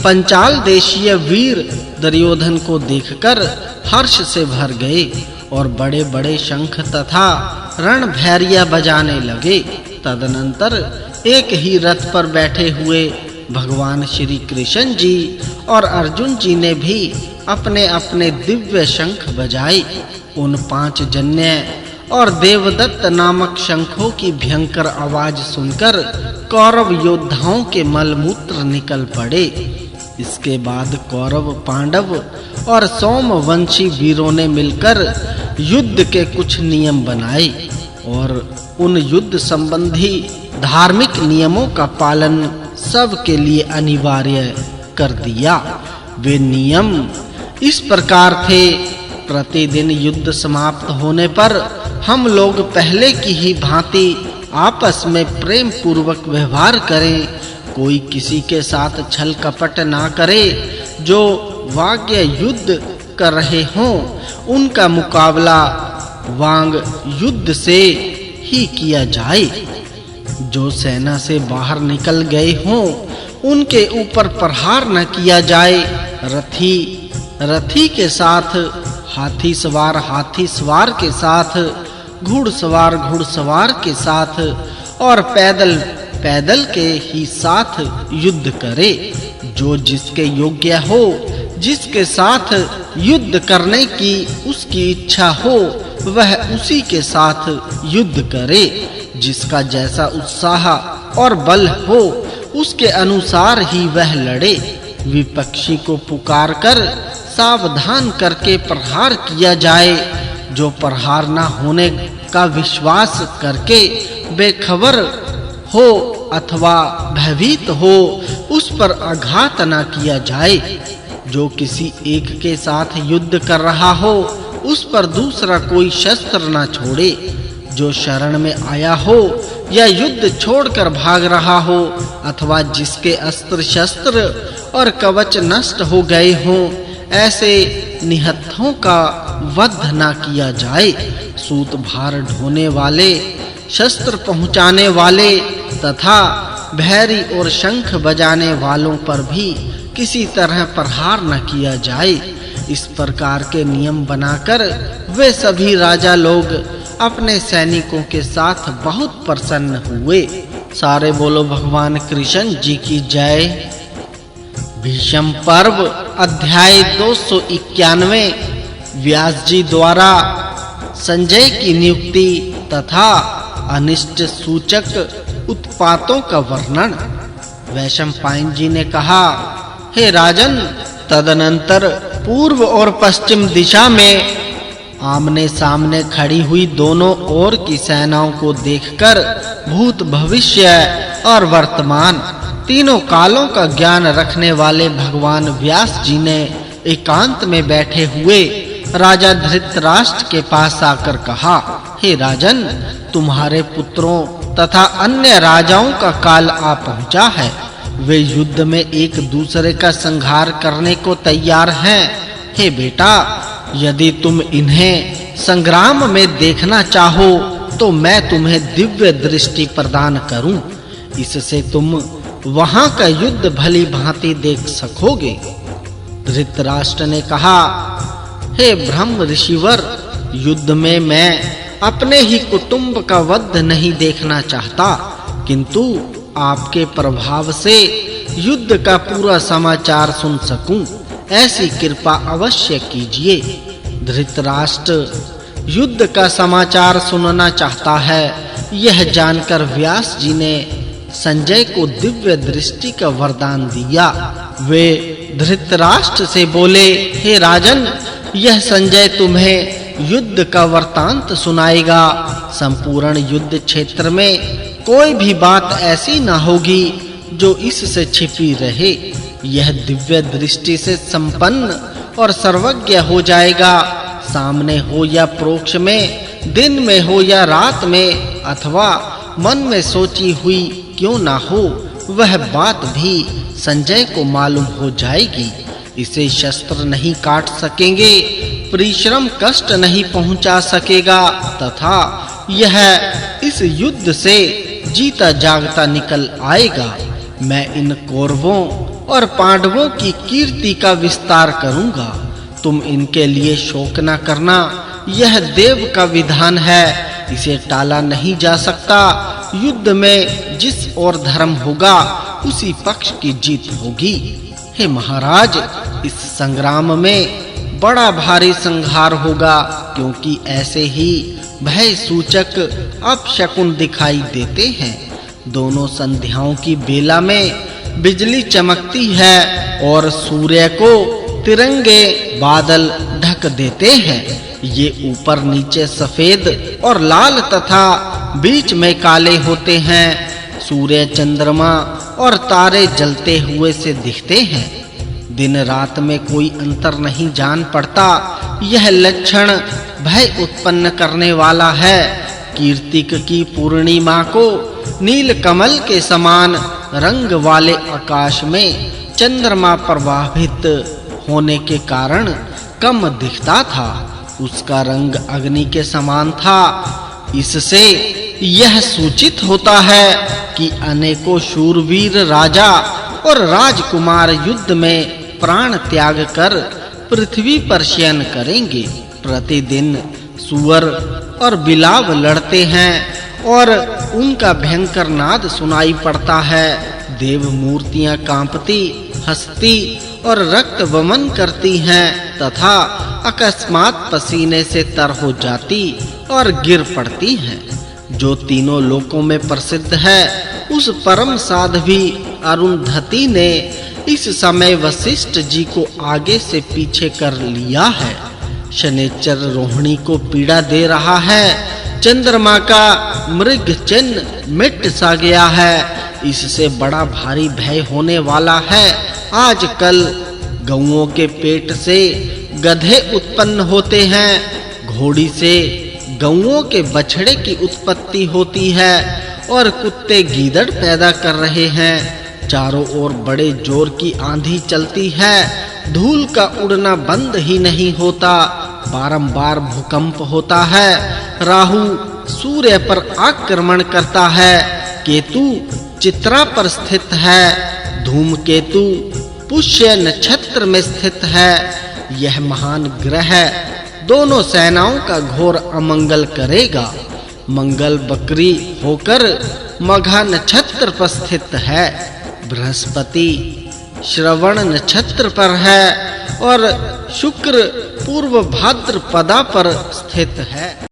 Speaker 2: पंचाल देशीय वीर दुर्योधन को देखकर हर्ष से भर गए और बड़े-बड़े शंख तथा रणभैरिया बजाने लगे। तदनंतर एक ही रथ पर बैठे हुए भगवान श्री कृष्ण जी और अर्जुन जी ने भी अपने-अपने दिव्य शंख बजाए। उन 5 जन्य और देवदत्त नामक शंखों की भयंकर आवाज सुनकर कौरव योद्धाओं के मलमूत्र निकल पड़े। इसके बाद कौरव, पांडव और सोमवंशी वीरों ने मिलकर युद्ध के कुछ नियम बनाए और उन युद्ध संबंधी धार्मिक नियमों का पालन सबके लिए अनिवार्य कर दिया। वे नियम इस प्रकार थे। प्रतिदिन युद्ध समाप्त होने पर हम लोग पहले की ही भांति आपस में प्रेम पूर्वक व्यवहार करें। कोई किसी के साथ छल कपट ना करे। जो वाग्य युद्ध कर रहे हों उनका मुकाबला वांग युद्ध से ही किया जाए। जो सेना से बाहर निकल गए हों उनके ऊपर प्रहार न किया जाए। रथी के साथ हाथी सवार के साथ, घुड़सवार के साथ और पैदल के ही साथ युद्ध करे। जो जिसके योग्य हो, जिसके साथ युद्ध करने की उसकी इच्छा हो, वह उसी के साथ युद्ध करे। जिसका जैसा उत्साह और बल हो, उसके अनुसार ही वह लड़े। विपक्षी को पुकारकर सावधान करके प्रहार किया जाए। जो प्रहार न होने का विश्वास करके बेखबर हो अथवा भयभीत हो, उस पर आघात न किया जाए। जो किसी एक के साथ युद्ध कर रहा हो, उस पर दूसरा कोई शस्त्र न छोड़े। जो शरण में आया हो या युद्ध छोड़कर भाग रहा हो अथवा जिसके अस्त्र शस्त्र और कवच नष्ट हो गए हों, ऐसे निहत्थों का वध न किया जाए। सूत भार ढोने वाले, शस्त्र पहुंचाने वाले तथा भैरी और शंख बजाने वालों पर भी किसी तरह प्रहार न किया जाए। इस प्रकार के नियम बनाकर वे सभी राजा लोग अपने सैनिकों के साथ बहुत प्रसन्न हुए। सारे बोलो भगवान कृष्ण जी की जय। भीष्म पर्व अध्याय 291। व्यास जी द्वारा संजय की नियुक्ति तथा अनिष्ट सूचक उत्पातों का वर्णन। वैशंपायन जी ने कहा, हे राजन, तदनंतर पूर्व और पश्चिम दिशा में आमने सामने खड़ी हुई दोनों ओर की सेनाओं को देखकर भूत, भविष्य और वर्तमान तीनों कालों का ज्ञान रखने वाले भगवान व्यास जी ने एकांत में बैठे हुए राजा धृतराष्ट्र के पास आकर कहा, हे राजन, तुम्हारे पुत्रों तथा अन्य राजाओं का काल आ पहुंचा है। वे युद्ध में एक दूसरे का संहार करने को तैयार हैं। हे बेटा, यदि तुम इन्हें संग्राम में देखना चाहो तो मैं तुम्हें दिव्य दृष्टि प्रदान करूं। इससे तुम वहां का युद्ध भली भांति देख सकोगे। धृतराष्ट्र ने कहा, हे ब्रह्म ऋषिवर, युद्ध में मैं अपने ही कुटुंब का वध नहीं देखना चाहता, किंतु आपके प्रभाव से युद्ध का पूरा समाचार सुन सकूं, ऐसी कृपा अवश्य कीजिए। धृतराष्ट्र युद्ध का समाचार सुनना चाहता है, यह जानकर व्यास जी ने संजय को दिव्य दृष्टि का वरदान दिया। वे धृतराष्ट्र से बोले, हे राजन, यह संजय तुम्हें युद्ध का वृत्तांत सुनाएगा। संपूर्ण युद्ध क्षेत्र में कोई भी बात ऐसी न होगी जो इससे छिपी रहे। यह दिव्य दृष्टि से संपन्न और सर्वज्ञ हो जाएगा। सामने हो या प्रोक्ष में, दिन में हो या रात में, अथवा मन में सोची हुई क्यों ना हो, वह बात भी संजय को मालूम हो जाएगी। इसे शस्त्र नहीं काट सकेंगे, परिश्रम कष्ट नहीं पहुंचा सकेगा तथा यह इस युद्ध से जीता जागता निकल आएगा। मैं इन कौरवों और पांडवों की कीर्ति का विस्तार करूंगा। तुम इनके लिए शोक न करना, यह देव का विधान है, इसे टाला नहीं जा सकता। युद्ध में जिस ओर धर्म होगा उसी पक्ष की जीत होगी। हे महाराज, इस संग्राम में बड़ा भारी संहार होगा, क्योंकि ऐसे ही भय सूचक अपशकुन दिखाई देते हैं। दोनों संध्याओं की बेला में बिजली चमकती है और सूर्य को तिरंगे बादल ढक देते हैं। ये ऊपर नीचे सफेद और लाल तथा बीच में काले होते हैं। सूर्य, चंद्रमा और तारे जलते हुए से दिखते हैं। दिन रात में कोई अंतर नहीं जान पड़ता। यह लक्षण भय उत्पन्न करने वाला है। कीर्तिक की पूर्णिमा को नील कमल के समान रंग वाले आकाश में चंद्रमा प्रभावित होने के कारण कम दिखता था। उसका रंग अग्नि के समान था। इससे यह सूचित होता है कि अनेकों शूरवीर राजा और राजकुमार युद्ध में प्राण त्याग कर पृथ्वी पर शयन करेंगे। प्रतिदिन सूअर और बिलाव लड़ते हैं और उनका भयंकर नाद सुनाई पड़ता है। देव मूर्तियां कांपती, हंसती और रक्त वमन करती हैं तथा अकस्मात पसीने से तर हो जाती और गिर पड़ती हैं। जो तीनों लोकों में प्रसिद्ध है, उस परम साध्वी अरुंधति ने इस समय वशिष्ठ जी को आगे से पीछे कर लिया है। शनैचर रोहिणी को पीड़ा दे रहा है। चंद्रमा का मृग चिन्ह मिट सा गया है। इससे बड़ा भारी भय होने वाला है। आजकल गौओं के पेट से गधे उत्पन्न होते हैं। घोड़ी से गौओं के बछड़े की उत्पत्ति होती है और कुत्ते गीदड़ पैदा कर रहे हैं। चारों ओर बड़े जोर की आंधी चलती है। धूल का उड़ना बंद ही नहीं होता। बारंबार भूकंप होता है। राहु सूर्य पर आक्रमण करता है। केतु चित्रा पर स्थित है। धूमकेतु पुष्य नक्षत्र में स्थित है। यह महान ग्रह दोनों सेनाओं का घोर अमंगल करेगा। मंगल बकरी होकर मघा नक्षत्र पर स्थित है। बृहस्पति श्रवण नक्षत्र पर है और शुक्र पूर्व भाद्रपदा पर स्थित है।